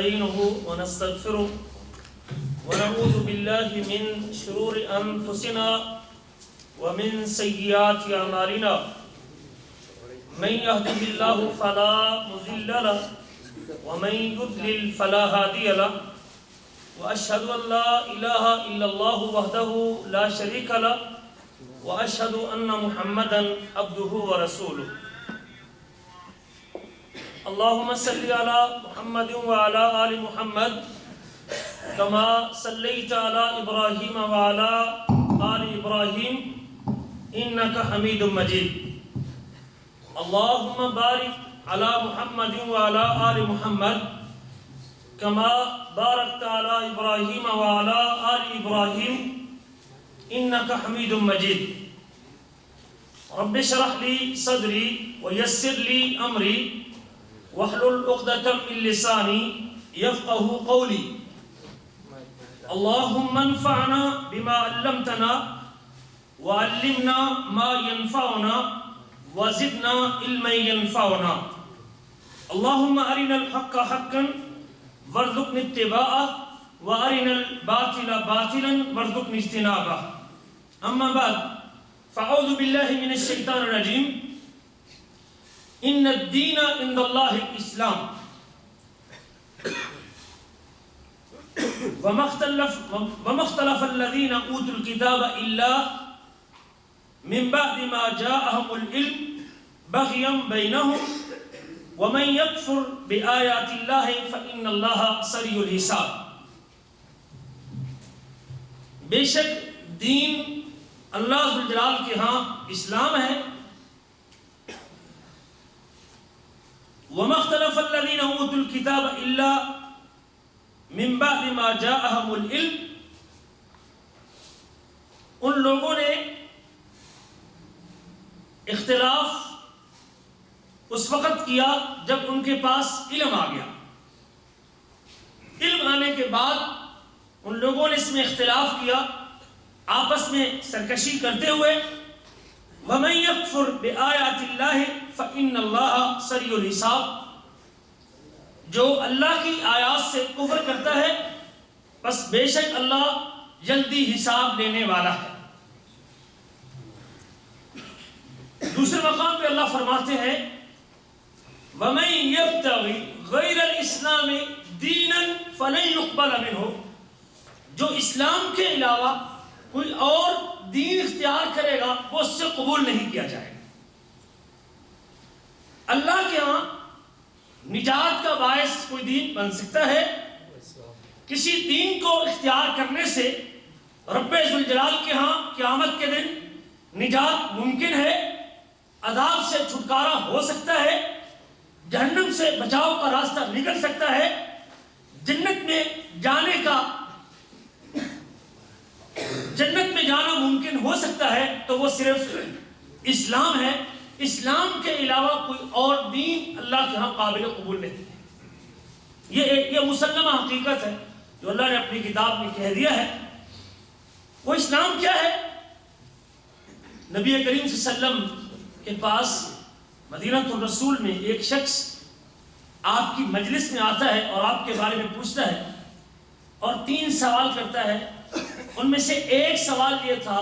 ونستعينه ونستغفره ونعوذ بالله من شرور أنفسنا ومن سيئات أعمالنا من يهده الله فلا مضل له ومن يضلل فلا هادي له وأشهد أن لا إله إلا الله وحده لا شريك له وأشهد أن محمدا عبده ورسوله اللهم صل على محمد وعلى آل محمد كما صليت على إبراهيم وعلى آل إبراهيم إنك حميد مجيد اللهم بارك على محمد وعلى آل محمد كما باركت على إبراهيم وعلى آل إبراهيم إنك حميد مجيد رب اشرح لي صدري ويسر لي أمري واحلل عقدة من لساني يفقهوا قولي اللهم انفعنا بما علمتنا وعلمنا ما ينفعنا وزدنا علما ينفعنا اللهم أرنا الحق حقا وارزقنا اتباعه وأرنا الباطل باطلا وارزقنا اجتنابه أما بعد فأعوذ بالله من الشيطان الرجيم إن الدين عند الله الإسلام وما اختلف الذين أوتوا الكتاب إلا من بعد ما جاءهم العلم بغيا بينهم ومن يكفر بآيات الله فإن الله سريع الحساب بے شک دین اللہ ذوالجلال کے ہاں اسلام ہے وَمَا اخْتَلَفَ الَّذِينَ أُوتُوا الْكِتَابَ إِلَّا مِن بَعْدِ مَا جَاءَهُمُ الْعِلْمُ ان لوگوں نے اختلاف اس وقت کیا جب ان کے پاس علم آ گیا علم آنے کے بعد ان لوگوں نے اس میں اختلاف کیا آپس میں سرکشی کرتے ہوئے وَمَن يَكْفُرْ بِآيَاتِ اللَّهِ فَإِنَّ اللَّهَ سَرِيعُ الْحِسَابِ جو اللہ کی آیات سے کفر کرتا ہے بس بے شک اللہ جلدی حساب لینے والا ہے دوسرے مقام پہ اللہ فرماتے ہیں وَمَن يَبْتَغِ غَيْرَ الْإِسْلَامِ دِينًا فَلَن يُقْبَلَ مِنْهُ جو اسلام کے علاوہ کوئی اور دین اختیار کرے گا وہ اس سے قبول نہیں کیا جائے گا اللہ کے ہاں نجات کا باعث کوئی دین بن سکتا ہے کسی دین کو اختیار کرنے سے رب ذوالجلال کے ہاں قیامت کے دن نجات ممکن ہے عذاب سے چھٹکارا ہو سکتا ہے جہنم سے بچاؤ کا راستہ نکل سکتا ہے جنت میں جانا ممکن ہو سکتا ہے تو وہ صرف اسلام ہے اسلام کے علاوہ کوئی اور دین اللہ کے ہاں قابل قبول نہیں ہے یہ مسلمہ حقیقت ہے جو اللہ نے اپنی کتاب میں کہہ دیا ہے وہ اسلام کیا ہے نبی کریم صلی اللہ علیہ وسلم کے پاس مدینہ الرسول میں ایک شخص آپ کی مجلس میں آتا ہے اور آپ کے بارے میں پوچھتا ہے اور 3 سوال کرتا ہے ان میں سے ایک سوال یہ تھا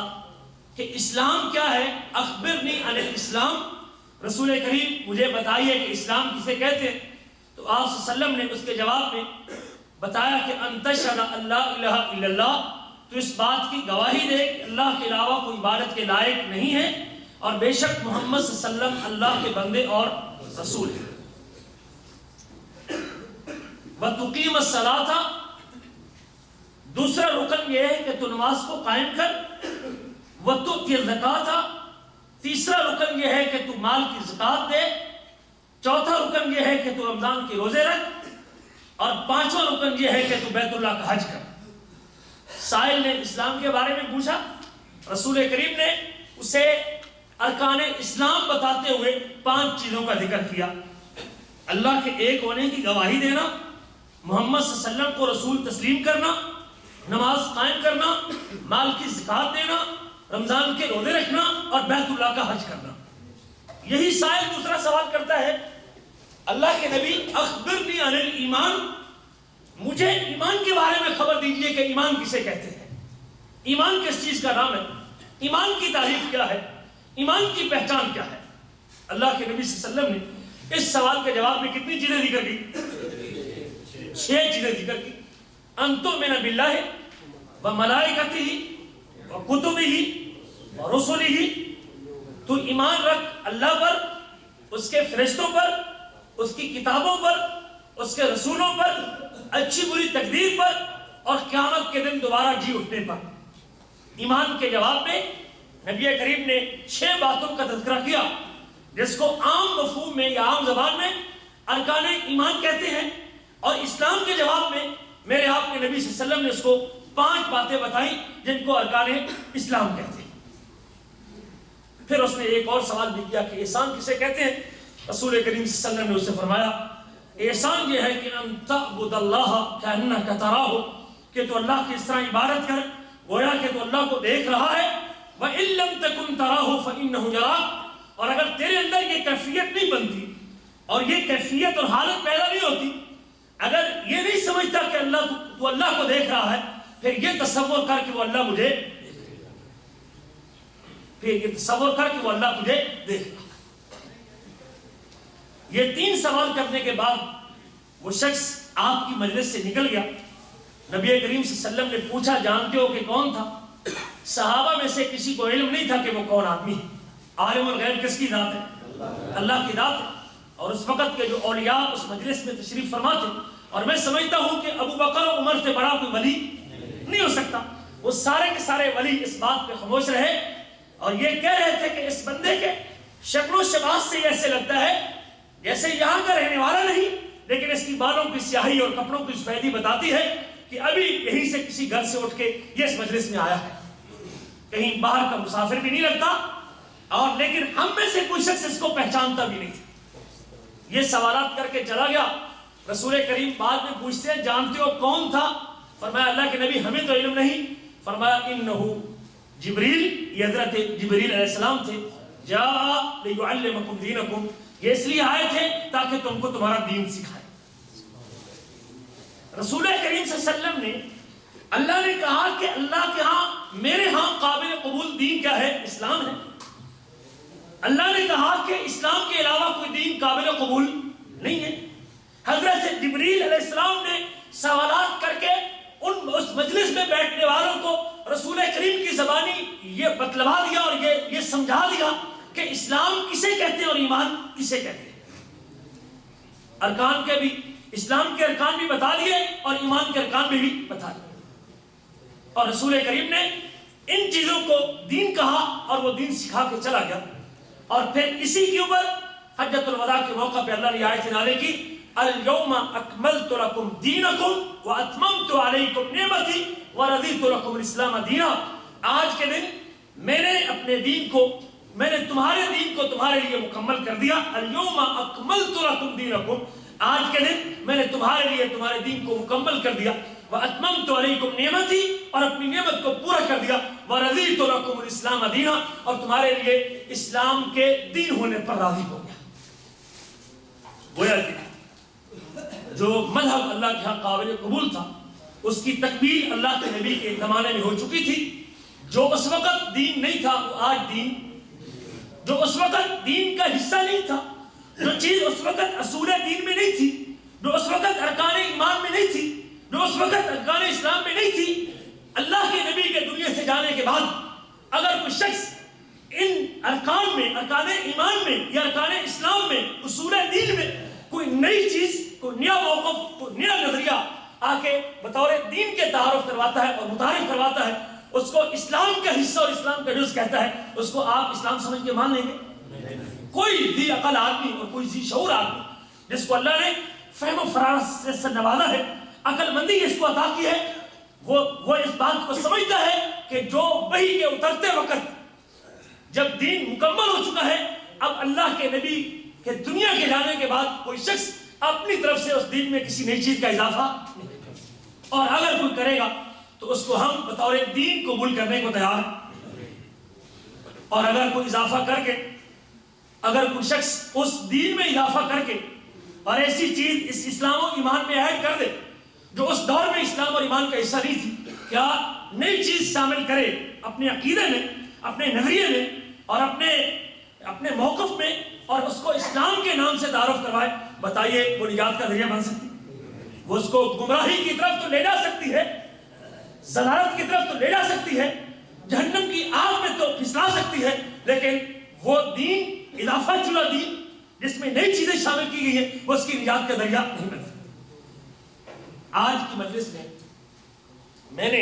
کہ اسلام کیا ہے اخبرنی عن الاسلام رسول کریم مجھے بتائیے کہ اسلام کسے کہتے ہیں تو آپ صلی اللہ علیہ وسلم نے اس کے جواب میں بتایا کہ ان تشہد ان لا الہ الا اللہ تو اس بات کی گواہی دے کہ اللہ کے علاوہ کوئی عبادت کے لائق نہیں ہے اور بے شک محمد صلی اللہ علیہ وسلم اللہ کے بندے اور رسول ہیں وَتُقِيمَ الصَّلَاةَ دوسرا رکن یہ ہے کہ تو نماز کو قائم کر وَتُؤْتِي الزَّكَاةَ تیسرا رکن یہ ہے کہ تو مال کی زکوٰۃ دے چوتھا رکن یہ ہے کہ تو رمضان کے روزے رکھ اور 5واں رکن یہ ہے کہ تو بیت اللہ کا حج کر سائل نے اسلام کے بارے میں پوچھا رسول کریم نے اسے ارکان اسلام بتاتے ہوئے 5 چیزوں کا ذکر کیا اللہ کے ایک ہونے کی گواہی دینا محمد صلی اللہ علیہ وسلم کو رسول تسلیم کرنا نماز قائم کرنا مال کی زکوٰۃ دینا رمضان کے روزے رکھنا اور بیت اللہ کا حج کرنا یہی سائل دوسرا سوال کرتا ہے اللہ کے نبی اخبرنی عن الایمان مجھے ایمان کے بارے میں خبر دیجئے کہ ایمان کسے کہتے ہیں، ایمان کس چیز کا نام ہے، ایمان کی تعریف کیا ہے، ایمان کی پہچان کیا ہے۔ اللہ کے نبی صلی اللہ علیہ وسلم نے اس سوال کے جواب میں کتنی چیزیں ذکر کی؟ 6 چیزیں ذکر کی۔ ان تؤمن باللہ وملائکتہ وکتبہ ورسلہ، تو ایمان رکھ اللہ پر، اس کے فرشتوں پر، اس کی کتابوں پر، اس کے رسولوں پر، اچھی بری تقدیر پر، اور قیامت کے دن دوبارہ جی اٹھنے پر۔ ایمان کے جواب میں نبی کریم نے 6 باتوں کا تذکرہ کیا، جس کو عام مفہوم میں یا عام زبان میں ارکان ایمان کہتے ہیں، اور اسلام کے جواب میں میرے آپ کے نبی صلی اللہ علیہ وسلم نے اس کو 5 باتیں بتائیں جن کو ارکان اسلام کہتے ہیں۔ پھر اس نے ایک اور سوال بھی کیا کہ احسان کسے کہتے ہیں؟ رسول کریم صلی اللہ علیہ وسلم نے اسے فرمایا احسان یہ ہے کہ ان تعبد اللہ کأنک تراہ، کہ تو اللہ کی اس طرح عبادت کر گویا کہ تو اللہ کو دیکھ رہا ہے، وَإِن لَمْ تَكُنْ تَرَاهُ فَإِنَّهُ يَرَاكَ، اور اگر تیرے اندر یہ کیفیت نہیں بنتی اور یہ کیفیت اور حالت پیدا نہیں ہوتی، اگر یہ نہیں سمجھتا کہ تو اللہ کو دیکھ رہا ہے، پھر یہ تصور کر کہ وہ اللہ مجھے دیکھ رہا ہے۔ یہ 3 سوال کرنے کے بعد وہ شخص آپ کی مجلس سے نکل گیا۔ نبی کریم صلی اللہ علیہ وسلم نے پوچھا جانتے ہو کہ کون تھا؟ صحابہ میں سے کسی کو علم نہیں تھا کہ وہ کون آدمی ہے۔ عالم الغیب کس کی ذات ہے؟ اللہ کی ذات ہے۔ اور اس وقت کے جو اولیاء اس مجلس میں تشریف فرما تھے، اور میں سمجھتا ہوں کہ ابو بکر و عمر سے بڑا کوئی ولی نہیں ہو سکتا، وہ سارے کے سارے ولی اس بات پہ خاموش رہے اور یہ کہہ رہے تھے کہ اس بندے کے شکل و شباس سے ایسے لگتا ہے جیسے یہاں کا رہنے والا نہیں، لیکن اس کی بالوں کی سیاہی اور کپڑوں کی سفیدی بتاتی ہے کہ ابھی یہیں سے کسی گھر سے اٹھ کے یہ اس مجلس میں آیا ہے، کہیں باہر کا مسافر بھی نہیں لگتا، اور لیکن ہم میں سے کوئی شخص اس کو پہچانتا بھی نہیں تھا۔ یہ سوالات کر کے چلا گیا۔ رسول کریم بعد میں پوچھتے ہیں جانتے ہو کون تھا؟ فرمایا اللہ کے نبی ہمیں تو علم نہیں۔ فرمایا انہو جبریل، یہ حضرت جبریل علیہ السلام تھے، جاء لیعلمکم دینکم، یہ اس لیے آئے تھے تاکہ تم کو تمہارا دین سکھائے۔ رسول کریم صلی اللہ علیہ وسلم نے اللہ نے کہا کہ اللہ کے ہاں میرے ہاں قابل قبول دین کیا ہے؟ اسلام ہے۔ اللہ نے کہا کہ اسلام کے علاوہ کوئی دین قابل قبول نہیں ہے۔ حضرت جبریل علیہ السلام نے سوالات کر کے اس مجلس میں بیٹھنے والوں کو رسول کریم کی زبانی یہ بتلوا دیا اور یہ سمجھا دیا کہ اسلام کسے کہتے ہیں اور ایمان کسے کہتے ہیں۔ ارکان کے بھی، اسلام کے ارکان بھی بتا دیے اور ایمان کے ارکان بھی بتا دیے، اور رسول کریم نے ان چیزوں کو دین کہا اور وہ دین سکھا کے چلا گیا۔ اور پھر اسی کے اوپر حجۃ الوداع کے موقع پہ اللہ نے آیت نازل کی اليوم اکملت لکم دینکم واتممت علیکم نعمتی ورضیت لکم الاسلام دینا، آج کے دن میں نے اپنے دین کو، میں نے تمہارے دین کو تمہارے لیے مکمل کر دیا۔ اليوم اکملت لکم دینکم، آج کے دن میں نے تمہارے لیے تمہارے دین کو مکمل کر دیا۔ وَأَتْمَمْتُ عَلَيْكُمْ نِعْمَتِي، اور اپنی نعمت کو پورا کر دیا۔ وَرَضِيتُ لَكُمُ الْإِسْلَامَ دِينًا، اور تمہارے لیے اسلام کے دین ہونے پر راضی ہو گیا۔ گویا کہ جو مذہب اللہ کے ہاں قابل قبول تھا اس کی تکمیل اللہ کے نبی کے زمانے میں ہو چکی تھی۔ جو اس وقت دین نہیں تھا وہ آج دین، جو اس وقت دین کا حصہ نہیں تھا، جو چیز اس وقت اصول دین میں نہیں تھی، جو اس وقت ارکان ایمان میں نہیں تھی، جو اس وقت ارکان اسلام میں نہیں تھی، اللہ کے نبی کے دنیا سے جانے کے بعد اگر کوئی شخص ان ارکان میں، ارکان ایمان میں یا ارکان اسلام میں، اصول دین میں کوئی نئی چیز، کوئی نیا موقف، کوئی نیا نظریہ آ کے بطور دین کے تعارف کرواتا ہے اور متعارف کرواتا ہے، اس کو اسلام کا حصہ اور اسلام کا جز کہتا ہے، اس کو آپ اسلام سمجھ کے مان لیں گے؟ کوئی ذی عقل آدمی اور کوئی ذی شعور آدمی جس کو اللہ نے فہم و فراست سے نوازا ہے، عقل مندی اس کو عطا کی ہے، وہ اس بات کو سمجھتا ہے کہ جو وحی کے اترتے وقت جب دین مکمل ہو چکا ہے، اب اللہ کے نبی کے دنیا کے جانے کے بعد کوئی شخص اپنی طرف سے اس دین میں کسی نئی چیز کا اضافہ نہیں کرے گا، اور اگر کوئی کرے گا تو اس کو ہم بطور دین قبول کرنے کو تیار ہیں، اور اگر کوئی اضافہ کر کے، اگر کوئی شخص اس دین میں اضافہ کر کے اور ایسی چیز اس اسلام و ایمان میں ایڈ کر دے جو اس دور میں اسلام اور ایمان کا حصہ نہیں تھی، کیا نئی چیز شامل کرے اپنے عقیدے میں، اپنے نظریے میں اور اپنے موقف میں، اور اس کو اسلام کے نام سے تعارف کروائے؟ بتائیے وہ نجات کا ذریعہ بن سکتی؟ وہ اس کو گمراہی کی طرف تو لے جا سکتی ہے، ضلالت کی طرف تو لے جا سکتی ہے، جہنم کی آگ میں تو پھسلا سکتی ہے، لیکن وہ دین، اضافہ شدہ دین جس میں نئی چیزیں شامل کی گئی ہیں، وہ اس کی نجات کا ذریعہ نہیں بن سکتی۔ آج کی مجلس میں نے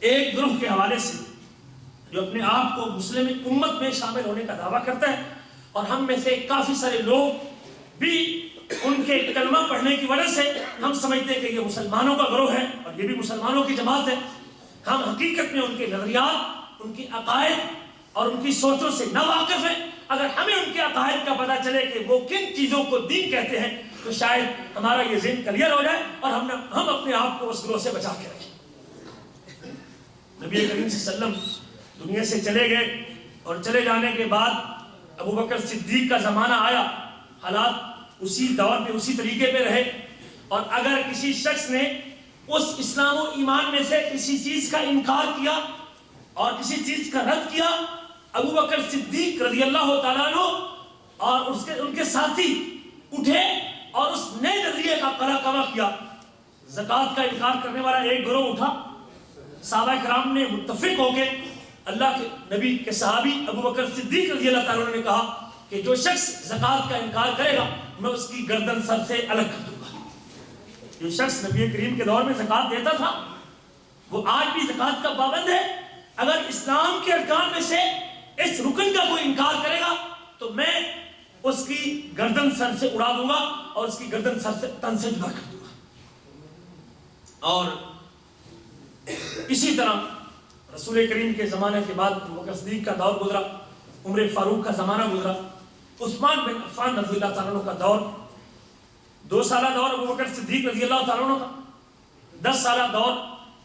ایک گروہ کے حوالے سے جو اپنے آپ کو مسلم امت میں شامل ہونے کا دعویٰ کرتا ہے، اور ہم میں سے کافی سارے لوگ بھی ان کے کلمہ پڑھنے کی وجہ سے ہم سمجھتے ہیں کہ یہ مسلمانوں کا گروہ ہے اور یہ بھی مسلمانوں کی جماعت ہے۔ ہم حقیقت میں ان کے نظریات، ان کے عقائد اور ان کی سوچوں سے نا واقف ہیں۔ اگر ہمیں ان کے عقائد کا پتہ چلے کہ وہ کن چیزوں کو دین کہتے ہیں تو شاید ہمارا یہ ذہن کلیئر ہو جائے اور ہم اپنے آپ کو اس گروہ سے بچا کے رکھیں۔ نبی کریم صلی اللہ علیہ وسلم دنیا سے چلے گئے، اور چلے جانے کے بعد ابو بکر صدیق کا زمانہ آیا، حالات اسی دور پہ اسی طریقے پہ رہے، اور اگر کسی شخص نے اس اسلام و ایمان میں سے کسی چیز کا انکار کیا اور کسی چیز کا رد کیا، ابو بکر صدیق رضی اللہ تعالیٰ عنہ اور ان کے ساتھی اٹھے اور اس نئے نظریے کا قلقلہ کیا۔ زکوٰۃ کا انکار کرنے والا ایک گروہ اٹھا، صحابہ کرام نے متفق ہو کے اللہ کے نبی کے صحابی ابو بکر صدیق رضی اللہ تعالیٰ عنہ نے کہا کہ جو شخص زکوٰۃ کا انکار کرے گا میں اس کی گردن سر سے الگ کر دوں گا۔ جو شخص نبی کریم کے دور میں زکوٰۃ دیتا تھا وہ آج بھی زکوٰۃ کا پابند ہے۔ اگر اسلام کے ارکان میں سے اس رکن کا کوئی انکار کرے گا تو میں اس کی گردن سر سے اڑا دوں گا اور اس کی گردن سر سے تن سے جدا کر دوں گا۔ اور اسی طرح رسول کریم کے زمانے کے بعد ابو بکر صدیق کا دور گزرا، عمر فاروق کا زمانہ گزرا، عثمان بن عفان رضی اللہ تعالیٰ عنہ کا دور، 2 سالہ دور ابو بکر صدیق رضی اللہ تعالیٰ عنہ کا، 10 سالہ دور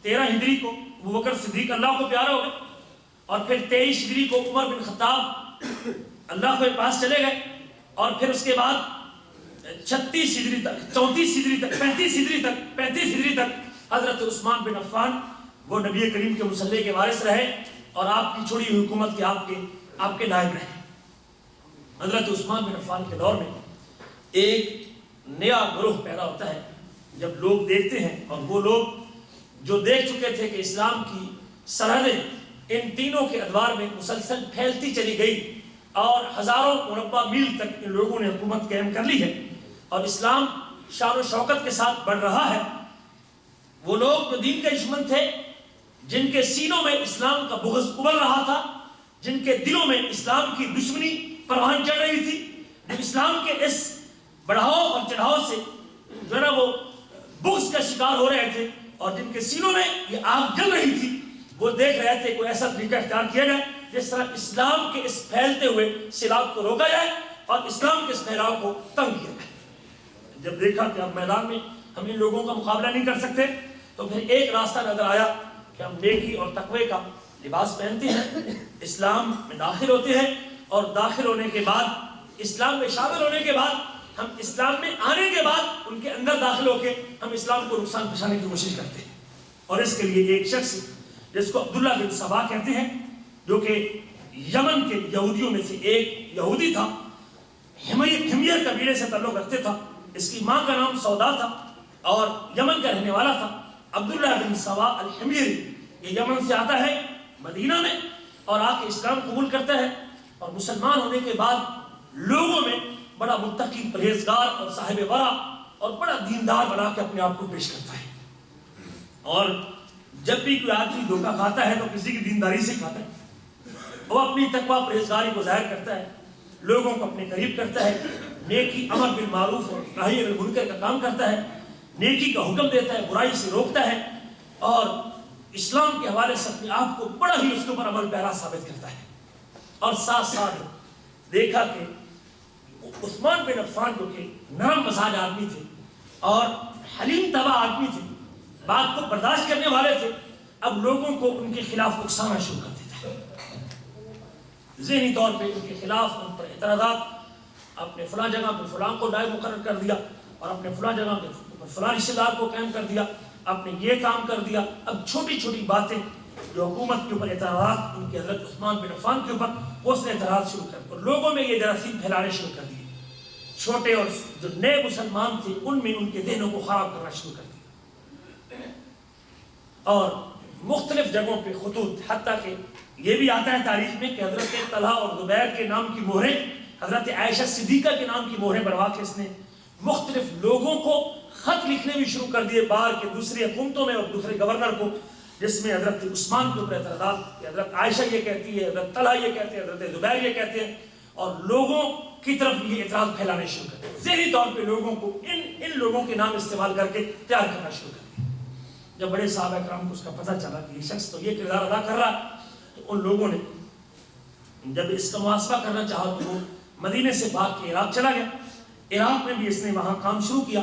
13 ہجری کو ابو بکر صدیق اللہ کو پیارے ہو گئے، اور پھر 23 ہجری کو عمر بن خطاب اللہ کے پاس چلے گئے، اور پھر اس کے بعد 36 ہجری تک، 34 ہجری تک، 35 ہجری تک حضرت عثمان بن عفان وہ نبی کریم کے مصلی کے وارث رہے اور آپ کی چھوڑی ہوئی حکومت کے آپ کے نائب رہے۔ حضرت عثمان بن عفان کے دور میں ایک نیا گروہ پیدا ہوتا ہے۔ جب لوگ دیکھتے ہیں، اور وہ لوگ جو دیکھ چکے تھے کہ اسلام کی سرحدیں ان تینوں کے ادوار میں مسلسل پھیلتی چلی گئی اور ہزاروں مربع میل تک ان لوگوں نے حکومت قائم کر لی ہے اور اسلام شان و شوکت کے ساتھ بڑھ رہا ہے، وہ لوگ جو دین کے دشمن تھے، جن کے سینوں میں اسلام کا بغض ابل رہا تھا، جن کے دلوں میں اسلام کی دشمنی پروان چڑھ رہی تھی، جو اسلام کے اس بڑھاؤ اور چڑھاؤ سے جو ہے نا وہ بغض کا شکار ہو رہے تھے، اور جن کے سینوں میں یہ آگ جل رہی تھی، وہ دیکھ رہے تھے کوئی ایسا طریقہ اختیار کیا جائے جس طرح اسلام کے اس پھیلتے ہوئے سیلاب کو روکا جائے اور اسلام کے اس پھیلاؤ کو تنگ کیا جائے۔ جب دیکھا کہ اب میدان میں ہم ان لوگوں کا مقابلہ نہیں کر سکتے تو پھر ایک راستہ نظر آیا کہ ہم نیکی اور تقوی کا لباس پہنتے ہیں، اسلام میں داخل ہوتے ہیں، اور داخل ہونے کے بعد، اسلام میں شامل ہونے کے بعد، ہم اسلام میں آنے کے بعد ان کے اندر داخل ہو کے ہم اسلام کو نقصان پہنچانے کی کوشش کرتے ہیں۔ اور اس کے لیے ایک شخص جس کو عبداللہ بن سبا کہتے ہیں، جو کہ یمن کے یہودیوں میں سے ایک یہودی تھا، حمیر قبیلے سے تعلق رکھتے تھا، اس کی ماں کا نام سودا تھا اور یمن کا رہنے والا تھا۔ عبداللہ بن سبا الحمیری یہ یمن سے آتا ہے مدینہ میں اور آ کے اسلام قبول کرتا ہے، اور مسلمان ہونے کے بعد لوگوں میں بڑا متقی، پرہیزگار اور صاحب ورع اور بڑا دیندار بنا کے اپنے آپ کو پیش کرتا ہے۔ اور جب بھی کوئی آدمی دھوکہ کھاتا ہے تو کسی کی دینداری سے کھاتا ہے، وہ اپنی تقویٰ پرہیزگاری کو ظاہر کرتا ہے، لوگوں کو اپنے قریب کرتا ہے، نیکی، امر بالمعروف اور نہی عن المنکر کا کام کرتا ہے، نیکی کا حکم دیتا ہے، برائی سے روکتا ہے، اور اسلام کے حوالے سے اپنے آپ کو بڑا ہی اس کے اوپر عمل پیرا ثابت کرتا ہے۔ اور ساتھ ساتھ دیکھا کہ عثمان بن عفان جو کہ نرم مزاج آدمی تھے اور حلیم طبع آدمی تھے، بات کو برداشت کرنے والے تھے، اب لوگوں کو ان کے خلاف اکسانا شروع کر دیتا ہے، ذہنی طور پہ ان کے خلاف، ان پر اعتراضات، اپنے فلاں جگہ پہ فلاں کو نائب مقرر کر دیا اور اپنے فلاں جگہ کے فلاں رشتے دار کو قائم کر دیا، آپ نے یہ کام کر دیا۔ اب چھوٹی چھوٹی باتیں جو حکومت کے اوپر اعتراضات ان کے حضرت عثمان بن عفان کے اوپر، وہ اس نے اعتراض شروع کر اور لوگوں میں یہ جراثیم پھیلانے شروع کر دیے۔ چھوٹے اور جو نئے مسلمان تھے ان میں ان کے ذہنوں کو خراب کرنا شروع کر دیا، اور مختلف جگہوں پہ خطوط، حتیٰ کہ یہ بھی آتا ہے تاریخ میں کہ حضرت طلحہ اور زبیر کے نام کی مہریں، حضرت عائشہ صدیقہ کے نام کی مہریں بنوا کے اس نے مختلف لوگوں کو خط لکھنے بھی شروع کر دیے باہر کے دوسری حکومتوں میں اور دوسرے گورنر کو، جس میں حضرت عثمان کے اوپر اعتراضات کہ حضرت عائشہ یہ کہتی ہے، حضرت طلحہ یہ کہتے ہیں، حضرت زبیر یہ کہتے ہیں، اور لوگوں کی طرف یہ اعتراض پھیلانے شروع کر دیا، ذہنی طور پہ لوگوں کو ان لوگوں کے نام استعمال کر کے تیار کرنا شروع کر دیا۔ جب بڑے صحابہ کرام کو اس کا پتہ چلا کہ یہ شخص تو یہ کردار ادا کر رہا، تو ان لوگوں نے جب اس کا محاسبہ کرنا چاہا تو وہ مدینے سے بھاگ کے عراق چلا گیا۔ عراق میں بھی اس نے وہاں کام شروع کیا،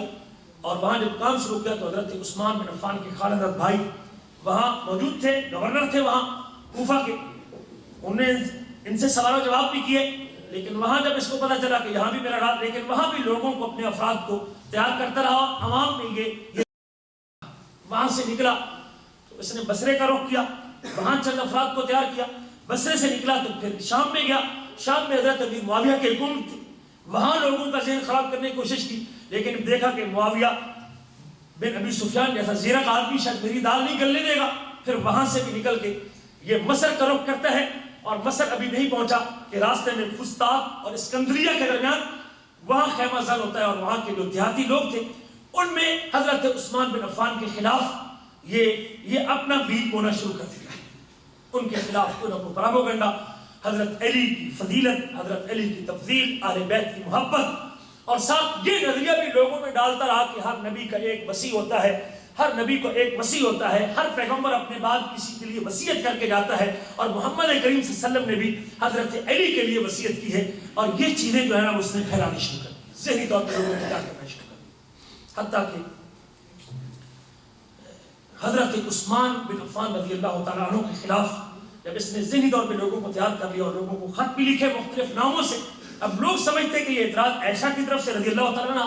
اور وہاں جب کام شروع کیا تو حضرت عثمان بن عفان کے خالد بھائی وہاں موجود تھے، گورنر تھے وہاں کوفہ کے، انہوں نے ان سے سوال و جواب بھی کیے، لیکن وہاں جب اس کو پتہ چلا کہ یہاں بھی میرا رات، لیکن وہاں بھی لوگوں کو اپنے افراد کو تیار کرتا رہا، عوام میں یہ وہاں سے نکلا تو اس نے بصرے کا رخ کیا، وہاں چند افراد کو تیار کیا، بصرے سے نکلا تو پھر شام میں گیا، شام میں حضرت امیر معاویہ کی حکومت تھی، وہاں لوگوں کا ذہن خراب کرنے کی کوشش کی، لیکن دیکھا کہ معاویہ بن ابی سفیان جیسا زیرک آدمی شاید میری دال نہیں گلنے دے گا، پھر وہاں سے بھی نکل کے یہ مصر کا رخ کرتا ہے، اور مصر ابھی نہیں پہنچا کہ راستے میں فسطاط اور اسکندریہ کے درمیان وہاں خیمہ زن ہوتا ہے، اور وہاں کے جو دیہاتی لوگ تھے ان میں حضرت عثمان بن عفان کے خلاف یہ اپنا بیج بونا شروع کر دیتا ہے، ان کے خلاف ان کو پراپیگنڈا، حضرت علی کی فضیلت، حضرت علی کی تفضیل، اہل بیت کی محبت، اور ساتھ یہ نظریہ بھی لوگوں میں ڈالتا رہا کہ ہر نبی کا ایک وصی ہوتا ہے، ہر نبی کو ایک وصی ہوتا ہے، ہر پیغمبر اپنے بعد کسی کے لیے وصیت کر کے جاتا ہے، اور محمد کریم صلی اللہ علیہ وسلم نے بھی حضرت علی کے لیے وصیت کی ہے، اور یہ چیزیں جو ہے نا اس نے پھیلانی شروع کر دی، ذہنی طور پر لوگوں کو تیار کرنا شروع کر دی، حتیٰ کہ حضرت عثمان بن عفان رضی اللہ تعالیٰ عنہ کے خلاف جب اس نے ذہنی طور پہ لوگوں کو تیار کر لیا اور لوگوں کو خط بھی لکھے مختلف ناموں سے، اب لوگ سمجھتے کہ یہ اعتراض عائشہ کی طرف سے رضی اللہ تعالیٰ عنہ،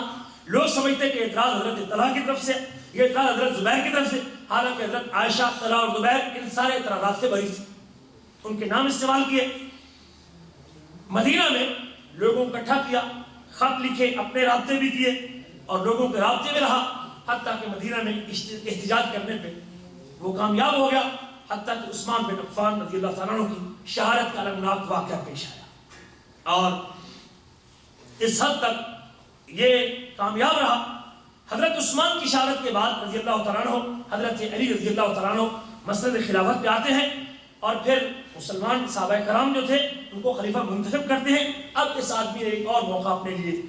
لوگ سمجھتے کہ اعتراض حضرت طلحہ کی طرف سے، یہ اعتراض حضرت زبیر کی طرف سے، حالانکہ حضرت عائشہ، طلحہ اور زبیر ان سارے اعتراضات سے بری تھی، ان کے نام استعمال کیے۔ مدینہ میں لوگوں کو اکٹھا کیا، خط لکھے، اپنے رابطے بھی کیے اور لوگوں کے رابطے میں رہا، حتیٰ کہ مدینہ میں احتجاج کرنے پہ وہ کامیاب ہو گیا، حتیٰ کہ عثمان بن عفان رضی اللہ تعالیٰ عنہ کی شہادت کا المناک واقعہ پیش آیا، اور اس حد تک یہ کامیاب رہا۔ حضرت عثمان کی شہادت کے بعد رضی اللہ تعالیٰ عنہ حضرت علی رضی اللہ تعالیٰ عنہ مسند خلافت پہ آتے ہیں، اور پھر مسلمان صحابہ کرام جو تھے ان کو خلیفہ منتخب کرتے ہیں۔ اب اس آدمی نے ایک اور موقع اپنے لیے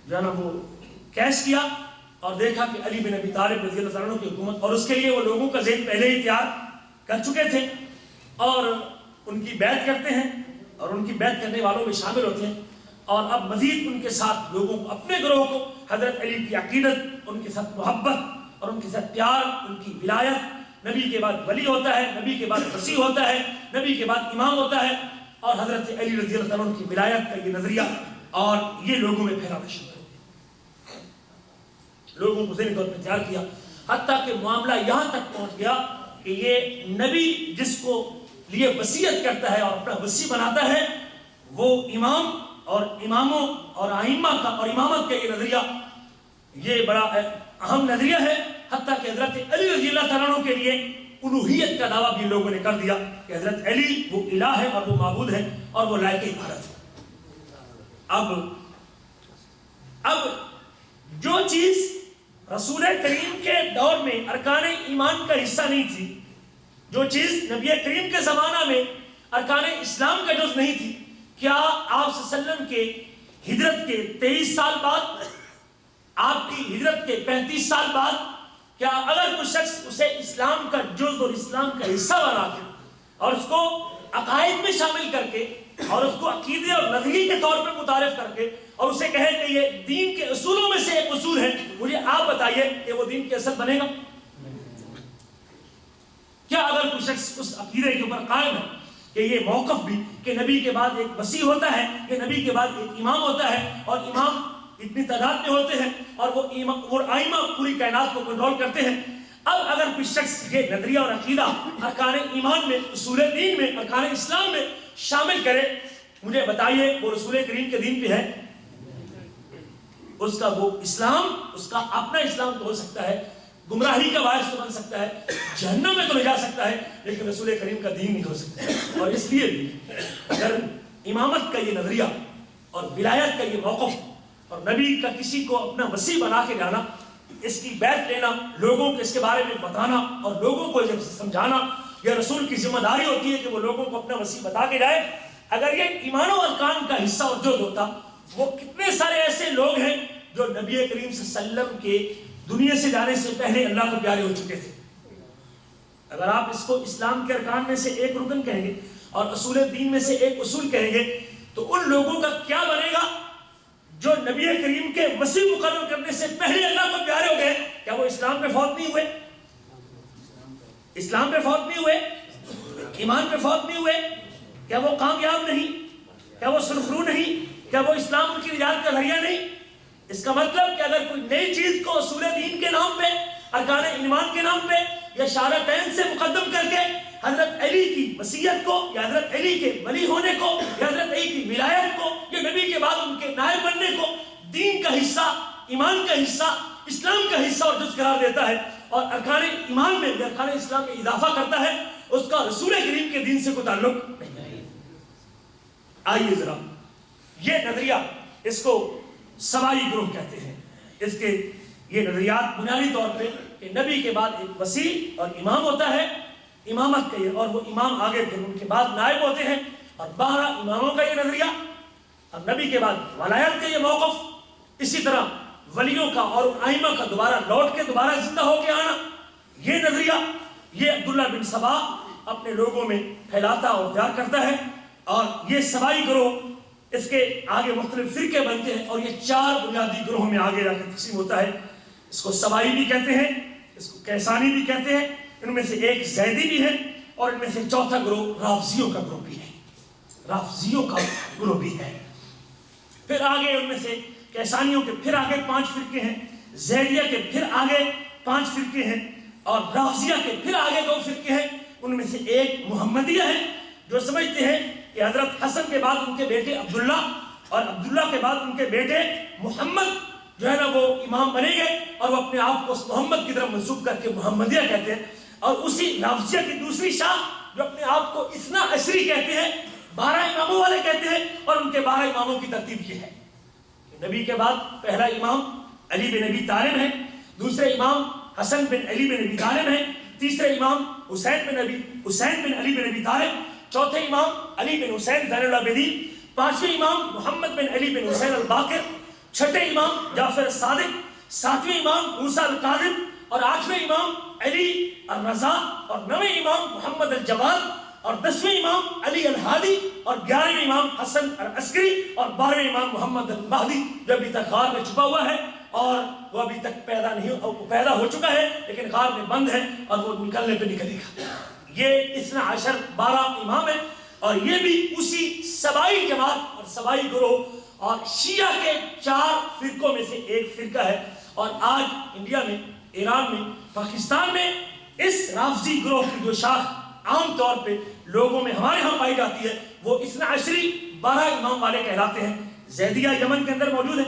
جو ہے نا وہ کیش کیا، اور دیکھا کہ علی بن ابی طالب رضی اللہ عنہ کی حکومت، اور اس کے لیے وہ لوگوں کا ذہن پہلے ہی تیار کر چکے تھے، اور ان کی بیعت کرتے ہیں اور ان کی بیعت کرنے والوں میں شامل ہوتے ہیں، اور اب مزید ان کے ساتھ لوگوں کو، اپنے گروہ کو حضرت علی کی عقیدت، ان کے ساتھ محبت اور ان کے ساتھ پیار، ان کی ولایت، نبی کے بعد ولی ہوتا ہے، نبی کے بعد وصی ہوتا ہے، نبی کے بعد امام ہوتا ہے، اور حضرت علی رضی اللہ عنہ کی ولایت کا یہ نظریہ اور یہ لوگوں میں پھیلانا شروع کر دیا، لوگوں کو ذہنی طور پہ تیار کیا، حتیٰ کہ معاملہ یہاں تک پہنچ گیا کہ یہ نبی جس کو لیے وصیت کرتا ہے اور اپنا وصی بناتا ہے، وہ امام اور اماموں اور ائمہ کا اور امامت کا یہ نظریہ یہ بڑا اہم نظریہ ہے، حتیٰ کہ حضرت علی رضی اللہ تعالیٰ عنہ کے لیے الوہیت کا دعویٰ بھی لوگوں نے کر دیا کہ حضرت علی وہ الہ ہے اور وہ معبود ہے اور وہ لائق عبادت ہے۔ اب جو چیز رسول کریم کے دور میں ارکان ایمان کا حصہ نہیں تھی، جو چیز نبی کریم کے زمانہ میں ارکان اسلام کا جز نہیں تھی، کیا آپ صلی اللہ علیہ وسلم کے ہجرت کے 23 سال بعد، آپ کی ہجرت کے 35 سال بعد، کیا اگر کوئی شخص اسے اسلام کا جز اور اسلام کا حصہ بنا کے اور اس کو عقائد میں شامل کر کے اور اس کو عقیدے اور نظریے کے طور پہ متعارف کر کے اور اسے کہے کہ یہ دین کے اصولوں میں سے ایک اصول ہے، مجھے آپ بتائیے کہ وہ دین کے اصل بنے گا؟ کیا اگر کوئی شخص اس عقیدے کے اوپر قائم ہے کہ یہ موقف بھی کہ نبی کے بعد ایک وصی ہوتا ہے، کہ نبی کے بعد ایک امام ہوتا ہے، اور امام اتنی تعداد میں ہوتے ہیں اور وہ آئمہ پوری کائنات کو کنٹرول کرتے ہیں. اب اگر کوئی شخص یہ نظریہ اور عقیدہ ارکان ایمان میں، اصول دین میں، ارکان اسلام میں شامل کرے، مجھے بتائیے وہ رسول کریم کے دین پہ ہے؟ اس کا وہ اسلام، اس کا اپنا اسلام تو ہو سکتا ہے، گمراہی کا باعث تو بن سکتا ہے، جہنم میں تو لے جا سکتا ہے، لیکن رسول کریم کا دین نہیں ہو سکتا. اور اس لیے بھی اگر امامت کا یہ نظریہ اور ولایت کا یہ موقف اور نبی کا کسی کو اپنا وسیع بنا کے جانا، اس کی بیعت لینا، لوگوں کو اس کے بارے میں بتانا اور لوگوں کو جب سمجھانا، یہ رسول کی ذمہ داری ہوتی ہے کہ وہ لوگوں کو اپنا وسیع بتا کے جائے. اگر یہ ایمان و ارکان کا حصہ اور جو ہوتا، وہ کتنے سارے ایسے لوگ ہیں جو نبی کریم صلی اللہ علیہ وسلم کے دنیا سے جانے سے پہلے اللہ کو پیارے ہو چکے تھے. اگر آپ اس کو اسلام کے ارکان میں سے ایک رکن کہیں گے اور اصول دین میں سے ایک اصول کہیں گے، تو ان لوگوں کا کیا بنے گا جو نبی کریم کے وسیع مقرر کرنے سے پہلے اللہ کو پیارے ہو گئے؟ کیا وہ اسلام پہ فوت نہیں ہوئے؟ اسلام پہ فوت نہیں ہوئے؟ ایمان پہ فوت نہیں ہوئے؟ کیا وہ کامیاب نہیں؟ کیا وہ سرخرو نہیں؟ کیا وہ اسلام ان کی نجات کا ذریعہ نہیں؟ اس کا مطلب کہ اگر کوئی نئی چیز کو اصول دین کے نام پہ، ارکان ایمان کے نام پہ یا شہادتین سے مقدم کر کے حضرت علی کی وصیت کو یا حضرت علی کے ولی ہونے کو یا حضرت علی کی ولایت کو یا نبی کے بعد ان کے نائب بننے کو دین کا حصہ، ایمان کا حصہ، اسلام کا حصہ اور جز قرار دیتا ہے اور ارکان ایمان میں یا ارکان اسلام میں اضافہ کرتا ہے، اس کا رسول کریم کے دین سے کوئی تعلق نہیں ہے. آئیے ذرا یہ نظریہ، اس کو سوائی گروہ کہتے ہیں. اس کے یہ نظریات بنیادی طور پہ کہ نبی کے بعد ایک وسیع اور امام ہوتا ہے، امامت کا یہ، اور وہ امام آگے پھر ان کے بعد نائب ہوتے ہیں، اور 12 اماموں کا یہ نظریہ، اور نبی کے بعد ولایت کا یہ موقف، اسی طرح ولیوں کا اور ائمہ کا دوبارہ لوٹ کے دوبارہ زندہ ہو کے آنا، یہ نظریہ یہ عبداللہ بن سبا اپنے لوگوں میں پھیلاتا اور تیار کرتا ہے. اور یہ سوائی گروہ، اس کے آگے مختلف فرقے بنتے ہیں اور یہ 4 بنیادی گروہوں میں آگے جا کے تقسیم ہوتا ہے. اس کو سوائی بھی کہتے ہیں، اس کو کیسانی بھی کہتے ہیں، ان میں سے ایک زیدی بھی ہے، اور ان میں سے چوتھا گروہ رافضیوں کا گروہ بھی ہے. رافضیوں کا گروہ بھی ہے. پھر آگے ان میں سے کیسانیوں کے پھر آگے 5 فرقے ہیں، زیدیہ کے پھر آگے 5 فرقے ہیں، اور رافضیہ کے پھر آگے 2 فرقے ہیں. ان میں سے ایک محمدیہ ہے، جو سمجھتے ہیں کہ حضرت حسن کے بعد ان کے بیٹے عبداللہ اور عبداللہ کے بعد ان کے بیٹے محمد جو ہے نا وہ امام بنے گئے، اور وہ اپنے آپ کو محمد کی طرف منسوب کر کے محمدیہ کہتے ہیں. اور اسی رافضیہ کی دوسری شاخ جو اپنے آپ کو اثنا عشری کہتے ہیں، 12 اماموں والے کہتے ہیں، اور ان کے 12 اماموں کی ترتیب یہ ہے کہ نبی کے بعد پہلا امام علی بن ابی طالب ہے، دوسرے امام حسن بن علی بن ابی طالب ہے، تیسرے امام حسین بن علی بن ابی طالب، چوتھے امام علی بن حسین زین العابدین، 5ویں امام محمد بن علی بن حسین الباقر، 6ٹھے امام جعفر الصادق، 7ویں امام موسیٰ الکاظم، اور 8ویں امام علی الرضا، اور 9ویں امام محمد الجواد، اور 10ویں امام علی الہادی، اور 11ویں امام حسن العسکری، اور 12ویں امام محمد المہدی، جو ابھی تک غار میں چھپا ہوا ہے اور وہ ابھی تک پیدا ہو چکا ہے لیکن غار میں بند ہے اور وہ نکلنے پہ نکلے گا. یہ اثنا عشر 12 امام ہیں، اور یہ بھی اسی سبائی جماعت اور سبائی گروہ اور شیعہ کے 4 فرقوں میں سے ایک فرقہ ہے. اور آج انڈیا میں، ایران میں، پاکستان میں اس رافضی گروہ کی جو شاخ عام طور پہ لوگوں میں ہمارے ہاں پائی جاتی ہے وہ اثنا عشری 12 امام والے کہلاتے ہیں. زیدیہ یمن کے اندر موجود ہے،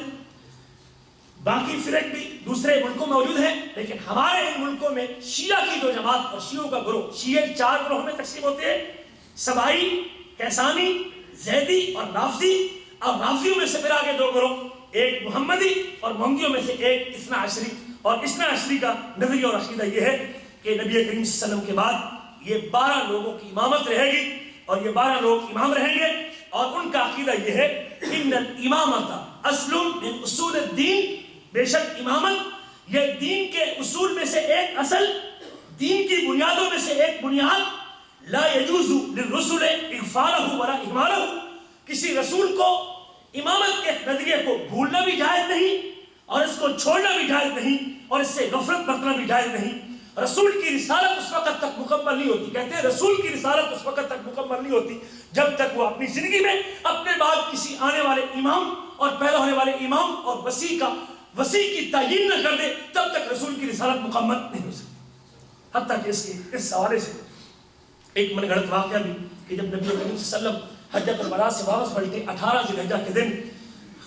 باقی فرق بھی دوسرے ملکوں میں موجود ہیں، لیکن ہمارے ان ملکوں میں شیعہ کی جو جماعت اور شیعوں کا گروہ، شیعہ 4 گروہوں میں تقسیم ہوتے ہیں، سبائی، کیسانی، زیدی اور رافضی. اور رافضیوں میں سے پھر آگے 2 گروہ، ایک محمدی اور محمدیوں میں سے ایک اثنا عشری. اور اثنا عشری کا نظریہ اور عقیدہ یہ ہے کہ نبی کریم صلی اللہ علیہ وسلم کے بعد یہ 12 لوگوں کی امامت رہے گی اور یہ 12 لوگ امام رہیں گے. اور ان کا عقیدہ یہ ہے ان الامامۃ اصل من اصول الدین، بے شک امامت یہ دین کے اصول میں سے ایک اصل، دین کی بنیادوں میں سے ایک بنیاد، لا يجوز للرسل اغفالہ ولا اہمالہ، کسی رسول کو امامت کے نظریے کو بھولنا بھی جائز نہیں اور اس کو چھوڑنا بھی جائز نہیں اور اس سے غفلت برتنا بھی جائز نہیں. رسول کی رسالت اس وقت تک مکمل نہیں ہوتی، کہتے ہیں رسول کی رسالت اس وقت تک مکمل نہیں ہوتی جب تک وہ اپنی زندگی میں اپنے بعد کسی آنے والے امام اور پیدا ہونے والے امام اور وسیع کی تعیین نہ کر دے تب تک رسول کی رسالت مکمل نہیں ہو سکتی۔ حتیٰ کہ اس حوالے سے ایک من گھڑت واقعہ بھی کہ جب نبی کریم صلی اللہ علیہ وسلم حجۃ الوداع سے واپس پلٹے 18 ذی الحجہ کے دن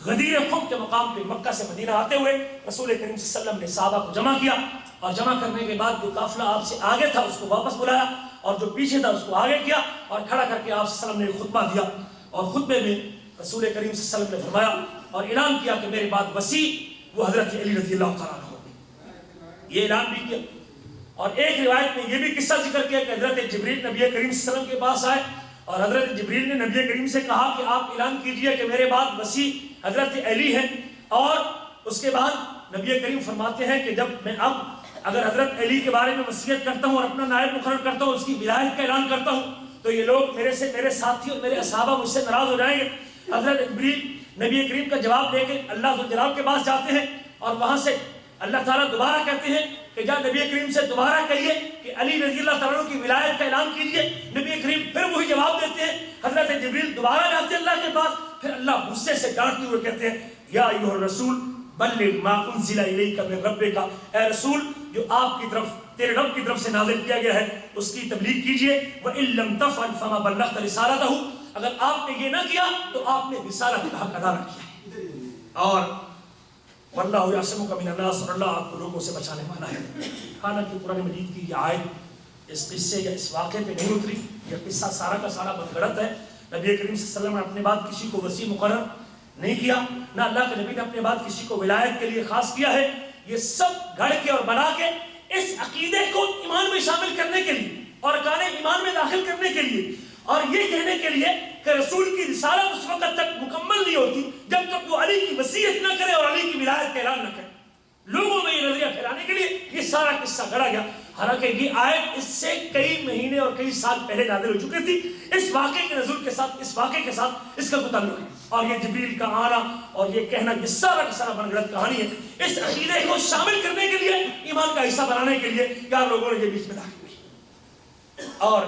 غدیر خم کے مقام پہ مکہ سے مدینہ آتے ہوئے رسول کریم صلی اللہ علیہ وسلم نے صحابہ کو جمع کیا، اور جمع کرنے کے بعد جو قافلہ آپ سے آگے تھا اس کو واپس بلایا اور جو پیچھے تھا اس کو آگے کیا اور کھڑا کر کے آپ صلی اللہ علیہ وسلم نے خطبہ دیا، اور خطبے میں رسول کریم صلی اللہ علیہ وسلم نے فرمایا اور اعلان کیا کہ میرے بعد وسیع وہ حضرت علی رضی اللہ تعالیٰ عنہ ہوگی۔ یہ اعلان بھی کیا، اور ایک روایت میں یہ بھی قصہ ذکر کیا کہ حضرت جبریل نبی کریم صلی اللہ علیہ وسلم کے پاس آئے اور حضرت جبریل نے نبی کریم سے کہا کہ آپ اعلان کیجئے کہ میرے بعد وسیع حضرت علی ہے، اور اس کے بعد نبی کریم فرماتے ہیں کہ جب میں اب اگر حضرت علی کے بارے میں وصیت کرتا ہوں اور اپنا نائب مقرر کرتا ہوں، اس کی ولایت کا اعلان کرتا ہوں، تو یہ لوگ میرے ساتھی اور میرے اصحابہ مجھ سے ناراض ہو جائیں گے۔ حضرت جبریل نبی کریم کا جواب دے کے اللہ جلال کے پاس جاتے ہیں، اور وہاں سے اللہ تعالیٰ دوبارہ کہتے ہیں کہ جا نبی کریم سے دوبارہ کہیے کہ علی رضی اللہ تعالیٰ کی ولایت کا اعلان کیجیے۔ نبی کریم پھر وہی جواب دیتے ہیں، حضرت جبریل دوبارہ جاتے ہیں اللہ کے پاس، پھر اللہ غصے سے ڈانٹتے ہوئے کہتے ہیں یا ایھا الرسول بلغ ما انزل الیک من ربک، اے رسول جو آپ کی طرف تیرے رب کی طرف سے نازل کیا گیا ہے اس کی تبلیغ کیجیے۔ وَإِن لَّمْ تَفْعَلْ فَمَا بَلَّغْتَ رِسَالَتَهُ، اگر آپ نے یہ نہ کیا تو آپ نے رسالت کا حق ادا نہ کیا ہے، اور واللہ یعصمک من الناس، اور اللہ آپ کو لوگوں سے بچانے والا ہے۔ حالانکہ قرآن مجید کی یہ آیت اس قصے یا اس واقعے پہ نہیں اتری، یہ قصہ سارا کا سارا بدغلط ہے۔ نبی کریم صلی اللہ علیہ وسلم نے اپنے بعد کسی کو وسیع مقرر نہیں کیا، نہ اللہ کے نبی نے اپنے بعد کسی کو ولایت کے لیے خاص کیا ہے۔ یہ سب گھڑ کے اور بنا کے اس عقیدے کو ایمان میں شامل کرنے کے لیے اور ارکان ایمان میں داخل کرنے کے لیے، اور یہ کہنے کے لیے کہ رسول کی رسالت اس وقت تک مکمل نہیں ہوتی جب تک وہ علی کی وصیت نہ کرے اور علی کی ولایت کا اعلان نہ کرے۔ لوگوں میں یہ نظریہ پھیلانے کے لیے یہ سارا قصہ گڑا گیا، حالانکہ یہ آیت اس سے کئی مہینے اور کئی سال پہلے نازل ہو چکی تھی۔ اس واقعے کے نزول کے ساتھ اس واقعے کے ساتھ اس کا کوئی تعلق ہے، اور یہ جبریل کا آنا اور یہ کہنا یہ سارا کا سارا بنگڑت کہانی ہے اس عقیدے کو شامل کرنے کے لیے، ایمان کا حصہ بنانے کے لیے یار لوگوں نے یہ بیچ میں داخل کی۔ اور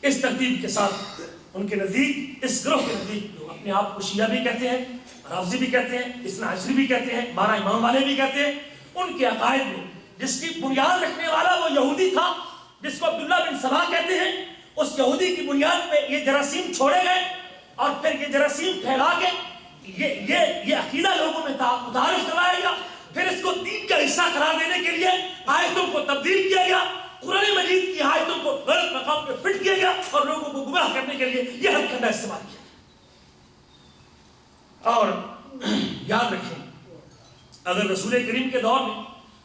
اس ترتیب کے ساتھ ان کے نزدیک، اس گروہ کے نزدیک، جو اپنے آپ کو شیعہ بھی کہتے ہیں، رافضی بھی کہتے ہیں، اثنا عشری بھی کہتے ہیں، 12 امام والے بھی کہتے ہیں، ان کے عقائد میں جس کی بنیاد رکھنے والا وہ یہودی تھا جس کو عبداللہ بن سبا کہتے ہیں، اس یہودی کی بنیاد پہ یہ جراثیم چھوڑے گئے، اور پھر یہ جراثیم پھیلا کے یہ عقیدہ لوگوں میں متعارف کروایا گیا، پھر اس کو دین کا حصہ قرار دینے کے لیے آیتوں کو تبدیل کیا گیا، قرآن مجید کی آیتوں کو غلط مقام پہ فٹ کیا گیا، اور لوگوں کو گمراہ کرنے کے لیے یہ ہتھ کنڈا استعمال کیا گیا۔ اور یاد رکھیں، اگر رسول کریم کے دور میں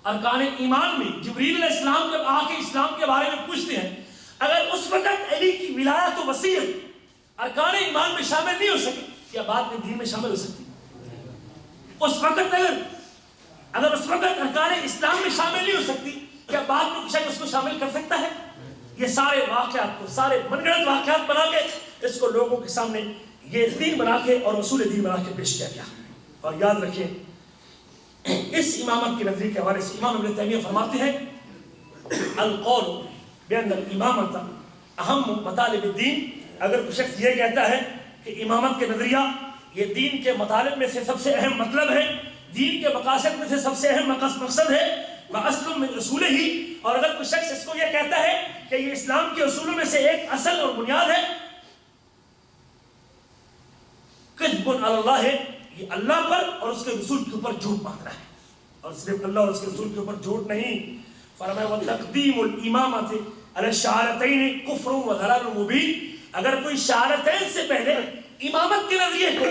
ارکان ایمان میں جبریل علیہ السلام جب آ کے اسلام کے بارے میں پوچھتے ہیں، اگر اس وقت علی کی ولایت و وصیت ارکان ایمان میں شامل نہیں ہو سکی، کیا بعد میں دین میں شامل ہو سکتی؟ اس وقت اگر اس وقت ارکان اسلام میں شامل نہیں ہو سکتی، کیا بعد میں کچھ اس کو شامل کر سکتا ہے؟ یہ سارے واقعات کو، سارے من گھڑت واقعات بنا کے اس کو لوگوں کے سامنے یہ دین بنا کے اور اصول دین بنا کے پیش کیا گیا۔ اور یاد رکھیں، اس امامت کے نظریے کے حوالے سے امام ابن تیمیہ فرماتے ہیں القول بان الامامت اہم مطالب الدین، اگر کوئی شخص یہ کہتا ہے کہ امامت کے نظریہ یہ دین کے مطالب میں سے سب سے اہم مطلب ہے، دین کے مقاصد میں سے سب سے اہم مقصد ہے، وَأَصْلٌ مِّنْ أُصُولِهِ، اور اگر کوئی شخص اس کو یہ کہتا ہے کہ یہ اسلام کے اصولوں میں سے ایک اصل اور بنیاد ہے، کذب علی اللہ ہے، یہ اللہ پر اور اس کے رسول کے اوپر جھوٹ باندھنا ہے، اور صرف اللہ اور اس کے رسول کے اوپر جھوٹ نہیں۔ فرمایا وَتَقْدِيمُ الْإِمَامَةِ عَلَى الشَّهَادَتَيْنِ كُفْرٌ وَضَلَالٌ مُبِينٌ، اگر کوئی شہادتین سے پہلے امامت کے نظریے کو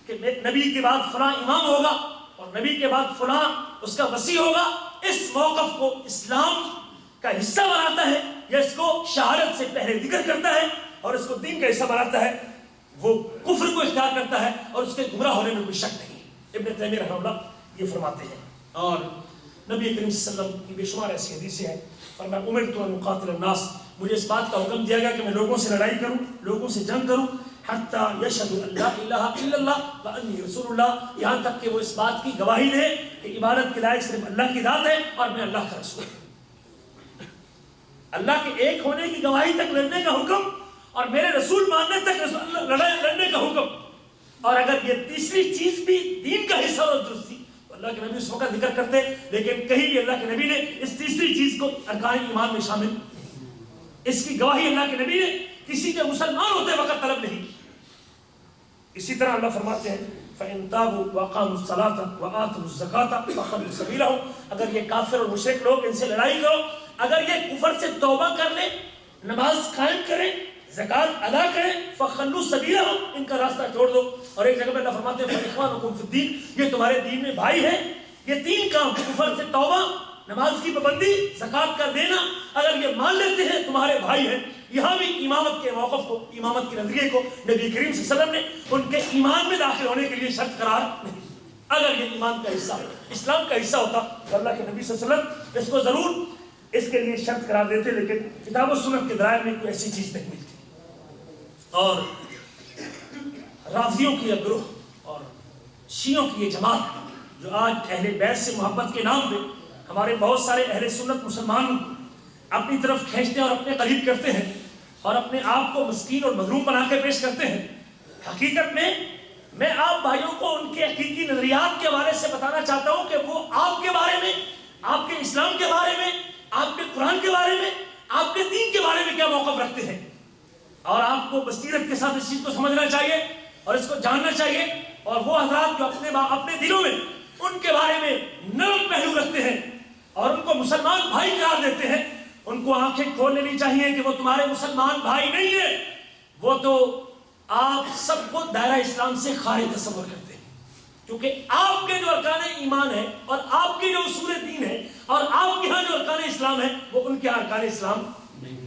کہ نبی کے بعد فلاں امام ہوگا اور نبی کے بعد فلاں اس کا وصی ہوگا، اس موقف کو اسلام کا حصہ بناتا ہے یا اس کو شہادت سے پہلے ذکر کرتا ہے اور اس کو دین کا حصہ بناتا ہے، وہ کفر کو اختیار کرتا ہے اور اس کے گمراہ ہونے میں کوئی شک نہیں۔ ابن تیمیہ رحمہ اللہ یہ فرماتے ہیں۔ اور نبی کریم صلی اللہ علیہ وسلم کی بے شمار ایسی حدیثیں ہیں، فرمایا امرت ان اقاتل الناس، مجھے اس بات کا حکم دیا گیا کہ میں لوگوں سے لڑائی کروں، لوگوں سے جنگ کروں، حتیٰ یشہدوا ان لا الہ الا اللہ وانی رسول اللہ، یہاں تک کہ وہ اس بات کی گواہی دے کہ عبادت کے لائق صرف اللہ کی ذات ہے اور میں اللہ کا رسول ہوں۔ اللہ کے ایک ہونے کی گواہی تک لڑنے کا حکم اور میرے رسول ماننے تک لڑائی لڑنے کا حکم. اور اگر یہ تیسری چیز بھی دین کا حصہ اور درست تھی تو اللہ کے نبی اس وقت ذکر کرتے, لیکن کہیں بھی اللہ کے نبی نے اس تیسری چیز کو ارکان ایمان میں شامل, اس کی گواہی اللہ کے نبی نے کسی کے مسلمان ہوتے وقت طلب نہیں. اسی طرح اللہ فرماتے ہیں فَإِن تَابُوا وَأَقَامُوا الصَّلَاةَ وَآتَوُا الزَّكَاةَ فَخَلُّوا سَبِيلَهُمْ. اگر یہ کافر اور مشرک لوگ ان سے لڑائی کرو, اگر یہ کفر سے توبہ کر لیں, نماز قائم کریں, زکات ادا کریں, فَخَلُّوا سَبِيلَهُمْ, ان کا راستہ چھوڑ دو. اور ایک جگہ پہ اللہ فرماتے ہیں فَإِخْوَانُكُمْ فِي الدِّينِ, یہ تمہارے دین میں بھائی ہیں. یہ تین کام, کفر سے توبہ, نماز کی پابندی, زکات کا دینا, اگر یہ مان لیتے ہیں تمہارے بھائی ہیں. یہاں بھی امامت کے موقف کو, امامت کے نظریے کو نبی کریم صلی اللہ علیہ وسلم نے ان کے ایمان میں داخل ہونے کے لیے شرط قرار نہیں. اگر یہ ایمان کا حصہ, اسلام کا حصہ ہوتا تو اللہ کے نبی صلی اللہ علیہ وسلم اس کو ضرور اس کے لیے شرط قرار دیتے, لیکن کتاب و سنت کے ذرائع میں کوئی ایسی چیز نہیں ملتی. اور رافضیوں کی یہ گروہ اور شیعوں کی یہ جماعت جو آج اہل بیت سے محبت کے نام پہ ہمارے بہت سارے اہل سنت مسلمان اپنی طرف کھینچتے ہیں اور اپنے قریب کرتے ہیں اور اپنے آپ کو مسکین اور مظلوم بنا کے پیش کرتے ہیں, حقیقت میں آپ بھائیوں کو ان کے حقیقی نظریات کے بارے سے بتانا چاہتا ہوں کہ وہ آپ کے بارے میں, آپ کے اسلام کے بارے میں, آپ کے قرآن کے بارے میں, آپ کے دین کے بارے میں کیا موقف رکھتے ہیں. اور آپ کو بصیرت کے ساتھ اس چیز کو سمجھنا چاہیے اور اس کو جاننا چاہیے. اور وہ حضرات جو اپنے دلوں میں ان کے بارے میں نرم پہلو رکھتے ہیں اور ان کو مسلمان بھائی قرار دیتے ہیں, ان کو آنکھیں کھول لینی چاہیے کہ وہ تمہارے مسلمان بھائی نہیں ہیں, وہ تو آپ سب کو دائرہ اسلام سے خارج تصور کرتے ہیں. کیونکہ آپ کے جو ارکان ایمان ہے اور آپ کے جو اصول دین ہے اور آپ کے ہاں جو ارکان اسلام ہے وہ ان کے ارکان اسلام نہیں.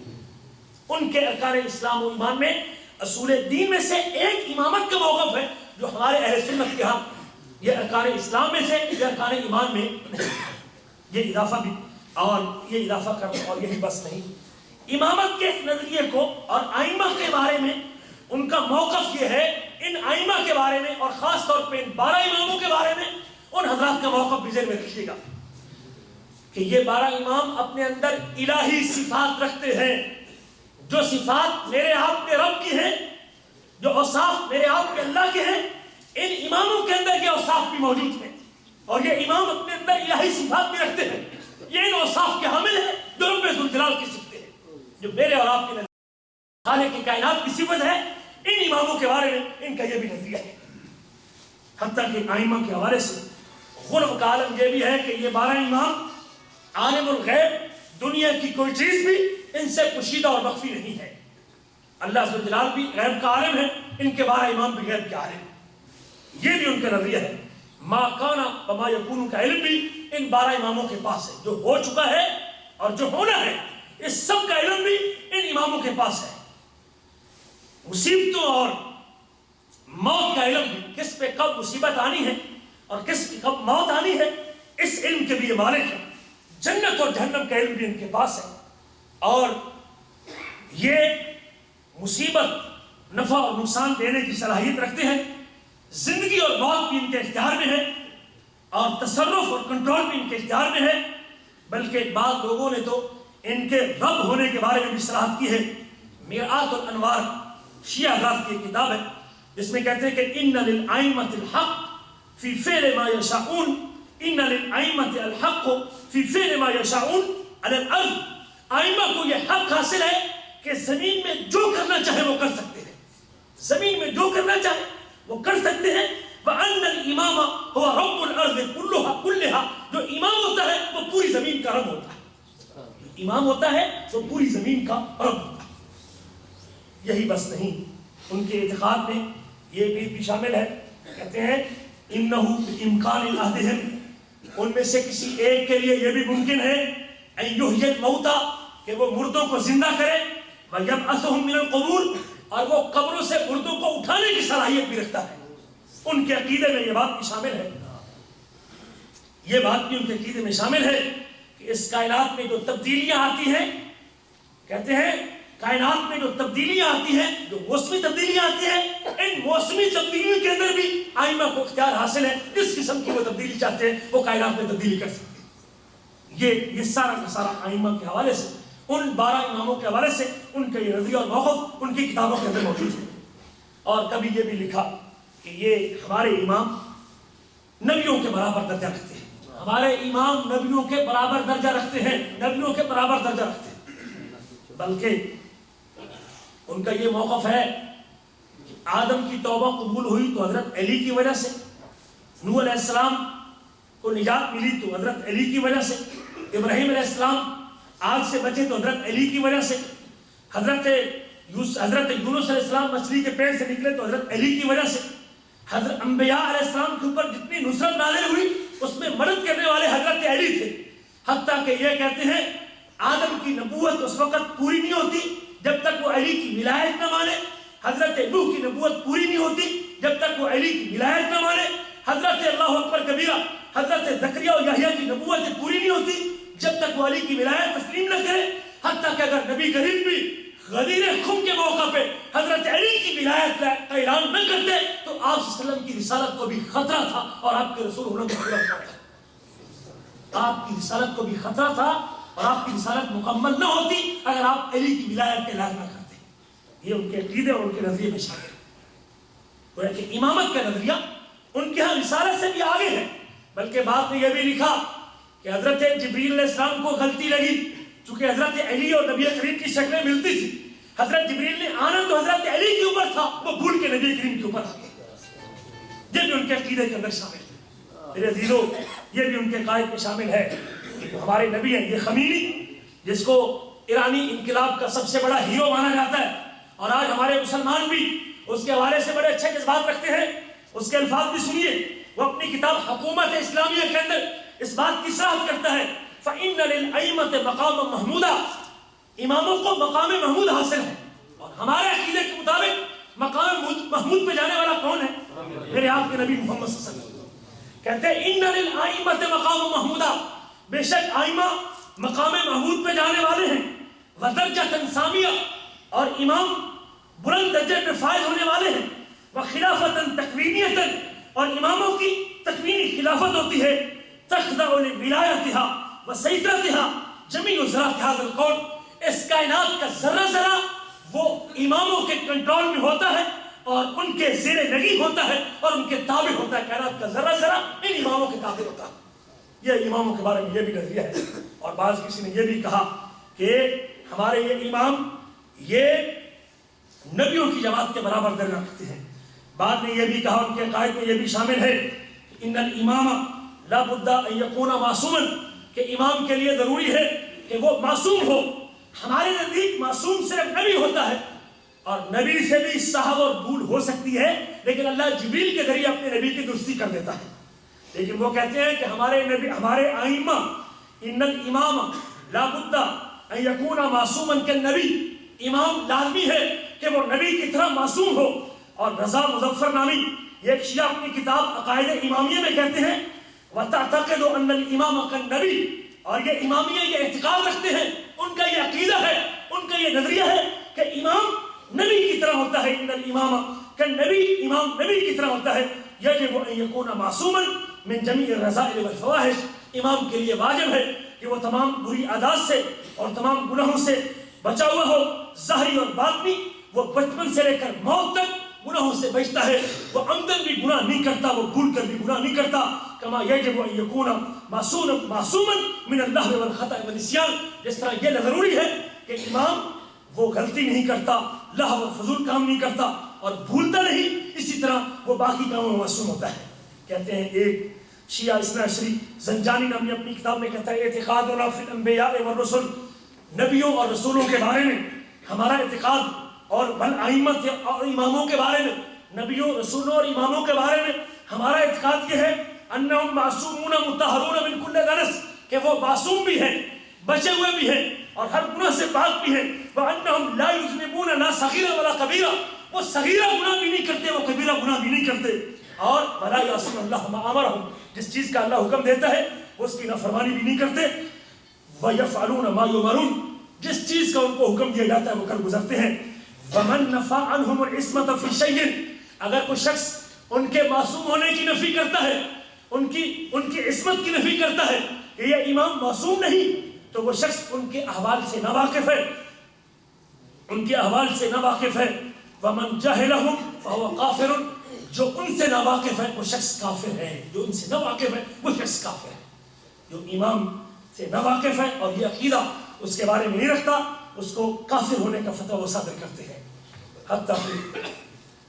ان کے ارکان اسلام و ایمان میں اصول دین میں سے ایک امامت کا موقف ہے جو ہمارے اہل سنت کے ہاں یہ ارکان اسلام میں سے یہ ارکان ایمان میں نہیں. یہ اضافہ بھی اور یہ اضافہ کرنا اور یہی بس نہیں, امامت کے نظریے کو اور آئمہ کے بارے میں ان کا موقف یہ ہے, ان آئمہ کے بارے میں اور خاص طور پہ ان 12 اماموں کے بارے میں ان حضرات کا موقف بھی ذہن میں رکھیے گا کہ یہ 12 امام اپنے اندر الہی صفات رکھتے ہیں. جو صفات میرے آپ کے رب کی ہیں, جو اوصاف میرے آپ کے اللہ کے ہیں, ان اماموں کے اندر یہ اوصاف بھی موجود ہیں. اور یہ امام اپنے اندر الہی صفات بھی رکھتے ہیں, یہ ان اوصاف کے حامل ہیں جو رب ذوالجلال کی صفتیں ہیں, جو میرے اور آپ کے نظر خالق کی کائنات کی صفت ہے. ان اماموں کے بارے میں ان کا یہ بھی نظریہ ہے. حتیٰ کہ ائمہ کے حوالے سے غلب کا عالم یہ بھی ہے کہ یہ 12 امام عالم الغیب, دنیا کی کوئی چیز بھی ان سے پوشیدہ اور مخفی نہیں ہے. اللہ ذوالجلال بھی غیب کا عالم ہے, ان کے 12 امام بھی غیب کے عالم. یہ بھی ان کا نظریہ ہے. ما کانا وما یکون کا علم بھی ان 12 اماموں کے پاس ہے. جو ہو چکا ہے اور جو ہونا ہے اس سب کا علم بھی ان اماموں کے پاس ہے. مصیبتوں اور موت کا علم بھی, کس پہ کب مصیبت آنی ہے اور کس پہ کب موت آنی ہے, اس علم کے بھی یہ مالک ہے. جنت اور جہنم کا علم بھی ان کے پاس ہے. اور یہ مصیبت نفع اور نقصان دینے کی صلاحیت رکھتے ہیں. زندگی اور موت بھی ان کے اختیار میں ہے اور تصرف اور کنٹرول بھی ان کے اختیار میں ہے. بلکہ بعض لوگوں نے تو ان کے رب ہونے کے بارے میں بھی صراحت کی ہے. میرآت الانوار شیعہ حضرات کی ایک کتاب ہے جس میں کہتے ہیں کہ ان للائمۃ الحق فی فعل ما یشاؤون, ان للائمۃ الحق فی فعل ما یشاؤون علی الارض. ائمہ کو یہ حق حاصل ہے کہ زمین میں جو کرنا چاہے وہ کر سکتے ہیں. زمین میں جو کرنا چاہے وہ کر سکتے ہیں. وَأَنَّ الْإِمَامَ هُوَ رَبُّ الْأَرْضِ كُلِّهَا, جو امام ہوتا ہے وہ پوری زمین کا رب ہوتا ہے. جو امام ہوتا ہے وہ پوری زمین کا رب ہوتا ہے. یہی بس نہیں, ان کے اعتقاد میں یہ بھی شامل ہے. کہتے ہیں إِنَّهُ بِإِمْكَانِ أَحَدِهِمْ, ان میں سے کسی ایک کے لیے یہ بھی ممکن ہے أَن يُحْيِيَ الْمَوْتَى, کہ وہ مردوں کو زندہ کرے. وَيَبْعَثُهُم مِّنَ الْقُبُورِ, اور وہ قبروں سے مردوں کو اٹھانے کی صلاحیت بھی رکھتا ہے. ان کے عقیدے میں یہ بات بھی شامل ہے. یہ بات بھی ان کے عقیدے میں شامل ہے کہ اس کائنات میں جو تبدیلیاں آتی ہیں, کہتے ہیں کائنات میں جو تبدیلیاں آتی ہیں, جو موسمی تبدیلیاں آتی ہیں, ان موسمی تبدیلیوں کے اندر بھی ائمہ کو اختیار حاصل ہے. جس قسم کی وہ تبدیلی چاہتے ہیں وہ کائنات میں تبدیلی کر سکتے ہیں. یہ سارا کا سارا ائمہ کے حوالے سے ان 12 اماموں کے حوالے سے ان کا یہ نظریہ اور موقف ان کی کتابوں کے اندر موجود ہے۔ اور کبھی یہ بھی لکھا کہ یہ ہمارے امام نبیوں کے برابر درجہ رکھتے ہیں، ہمارے امام نبیوں کے برابر درجہ رکھتے ہیں، نبیوں کے برابر درجہ رکھتے ہیں۔ بلکہ ان کا یہ موقف ہے کہ آدم کی توبہ قبول ہوئی تو حضرت علی کی وجہ سے، نوح علیہ السلام کو نجات ملی تو حضرت علی کی وجہ سے، ابراہیم علیہ السلام آگ سے بچے تو حضرت علی کی وجہ سے، حضرت یونس علیہ السلام مچھلی کے پیٹ سے نکلے تو حضرت علی کی وجہ سے، حضرت انبیاء علیہ السلام کے اوپر جتنی نصرت نازل ہوئی اس میں مدد کرنے والے حضرت علی تھے۔ حتیٰ کہ یہ کہتے ہیں آدم کی نبوت اس وقت پوری نہیں ہوتی جب تک وہ علی کی ولایت نہ مانے، حضرت نوح کی نبوت پوری نہیں ہوتی جب تک وہ علی کی ولایت نہ مانے، حضرت اللہ اکبر کبیرہ حضرت زکریا و یحییٰ کی نبوت پوری نہیں ہوتی جب تک وہ علی کی ولایت تسلیم نہ کرے۔ حتیٰ کہ اگر نبی کریم بھی غدیر خم کے موقع پہ حضرت علی کی ولایت کا اعلان نہ کرتے تو آپ صلی اللہ علیہ وسلم کی رسالت کو بھی خطرہ تھا اور آپ کے رسول ہونے کو پورا تھا۔ آپ کی رسالت کو بھی خطرہ تھا اور آپ کی رسالت مکمل نہ ہوتی اگر آپ علی کی ولایت کا اعلان نہ کرتے۔ یہ ان کے عقیدے اور ان کے نظریے میں شامل ہے۔ گویا کہ امامت کا نظریہ ان کے ہاں رسالت سے بھی آگے ہے۔ بلکہ بعد میں یہ بھی لکھا کہ حضرت جبریل علیہ السلام کو غلطی لگی، چونکہ حضرت علی اور نبی کریم کی شکلیں ملتی تھی، حضرت جبریل نے آنا تو حضرت علی کے اوپر تھا، وہ بھول کے نبی کریم کے اوپر آ گئے۔ یہ بھی ان کے عقیدے کے اندر شامل ہے۔ میرے عزیزو، یہ بھی ان کے قائد میں شامل ہے کہ ہمارے نبی ہیں یہ خمینی، جس کو ایرانی انقلاب کا سب سے بڑا ہیرو مانا جاتا ہے، اور آج ہمارے مسلمان بھی اس کے حوالے سے بڑے اچھے جذبات رکھتے ہیں۔ اس کے الفاظ بھی سنیے، وہ اپنی کتاب حکومت اسلامیہ کے اندر اس بات کی صراحت کرتا ہے فَإِنَّ لِلْأَئِمَّةِ مَقَامًا مَحْمُودًا، اماموں کو مقام محمود حاصل ہے۔ اور ہمارے عقیدے کے مطابق مقام محمود پہ جانے والا کون ہے؟ میرے آپ کے نبی محمد صلی اللہ علیہ وسلم کہتے ہیں اِنَّ لِلْأَئِمَّةِ مَقَامًا مَحْمُودًا، بے شک آئمہ مقام محمود پہ جانے والے ہیں، وَدَرْجَةً سَامِيَةً، اور امام بلند درجے پہ فائز ہونے والے ہیں، وَخِلَافَةً تَكْوِینِيَةً، اور اماموں کی تکوینی خلافت ہوتی ہے، تَخْضَعُ لِوِلَایَتِهَا وَسَيْطَرَتِهَا جَمِيعُ ذَرَاتِ هَذَا الْكَوْنِ، اس کائنات کا ذرہ ذرہ وہ اماموں کے کنٹرول میں ہوتا ہے اور ان کے زیر نگی ہوتا ہے اور ان کے تابع ہوتا ہے۔ کائنات کا ذرہ ذرہ ان اماموں کے تابع ہوتا ہے۔ یہ اماموں کے بارے میں یہ بھی نظریہ ہے۔ اور بعض کسی نے یہ بھی کہا کہ ہمارے یہ امام یہ نبیوں کی جماعت کے برابر درجہ رکھتے ہیں۔ بعد میں یہ بھی کہا، ان کے عقائد میں یہ بھی شامل ہے ان الامام لا بد ان یکون معصوما، کہ امام کے لیے ضروری ہے کہ وہ معصوم ہو۔ ہمارے نزدیک معصوم صرف نبی ہوتا ہے، اور نبی سے بھی سہو اور بھول ہو سکتی ہے، لیکن اللہ جبریل کے ذریعے اپنے نبی کی درستی کر دیتا ہے۔ لیکن وہ کہتے ہیں کہ ہمارے نبی، ہمارے ائمہ، ان الامام لا بد ان یکون معصوما کالنبی، امام لازمی ہے کہ وہ نبی کی طرح معصوم ہو۔ اور رضا مظفر نامی یہ ایک شیعہ اپنی کتاب عقائد امامیہ میں کہتے ہیں وَتَعْتَقِدُ أَنَّ الْإِمَامَ كَالنَّبِيِّ، اور یہ امامیہ یہ اعتقاد رکھتے ہیں، ان کا یہ عقیدہ ہے، ان کا یہ نظریہ ہے کہ امام نبی کی طرح ہوتا ہے۔ ان الامام کالنبی، امام نبی کی طرح ہوتا ہے۔ یجب ان یکون معصوما من جمیع الرذائل والفواحش، امام کے لیے واجب ہے کہ وہ تمام بری عادات سے اور تمام گناہوں سے بچا ہوا ہو، ظاہری اور باطنی۔ وہ بچپن سے لے کر موت تک گناہوں سے بچتا ہے، وہ عمدن بھی گناہ نہیں کرتا، وہ بھول کر بھی گناہ نہیں کرتا۔ کما یجب ان یکون معصوما من اللغو والخطأ والنسیان، جس طرح یہ ضروری ہے کہ امام وہ غلطی نہیں کرتا، لہو و فضول کام نہیں کرتا اور بھولتا نہیں، اسی طرح وہ باقی کاموں میں معصوم ہوتا ہے۔ کہتے ہیں ایک شیعہ اثنا عشری زنجانی نامی اپنی کتاب میں کہتا ہے اعتقادنا فی الانبیاء والرسل، نبیوں اور رسولوں کے بارے میں ہمارا اعتقاد، اور بالائمت اور اماموں کے بارے میں، نبیوں، رسولوں اور اماموں کے بارے میں ہمارا اعتقاد یہ ہے انہم معصومون مطہرون من کل دنس، کہ وہ معصوم بھی ہیں، بچے ہوئے بھی ہیں اور ہر گناہ سے پاک بھی ہیں۔ وانہم لا یذنبون لا صغیرہ ولا کبیرہ، وہ صغیرہ گناہ بھی نہیں کرتے، وہ کبیرہ گناہ بھی نہیں کرتے۔ اور ولا یعصون اللہ ما امرہم، جس چیز کا اللہ حکم دیتا ہے وہ اس کی نافرمانی بھی نہیں کرتے۔ ویفعلون ما یؤمرون، جس چیز کا ان کو حکم دیا جاتا ہے وہ کر گزرتے ہیں۔ وَمَن نَفَى عَنْهُمُ الْعِصْمَةَ فِي شَيْءٍ، اگر کوئی شخص ان کے معصوم ہونے کی نفی کرتا ہے، ان کی عصمت کی نفی کرتا ہے کہ یہ امام معصوم نہیں، تو وہ شخص ان کے احوال سے نہ واقف ہے، ان کے احوال سے نہ واقف ہے۔ وَمَنْ جَهِلَهُمْ فَهُوَ كَافِرٌ، جو ان سے نا واقف ہے وہ شخص کافر ہے، جو ان سے نا واقف ہے وہ شخص کافر ہے۔ جو امام سے نا واقف ہے اور یہ عقیدہ اس کے بارے میں نہیں رکھتا، اس کو کافر ہونے کا فتویٰ وہ صادر کرتے ہیں۔ حتیٰ کہ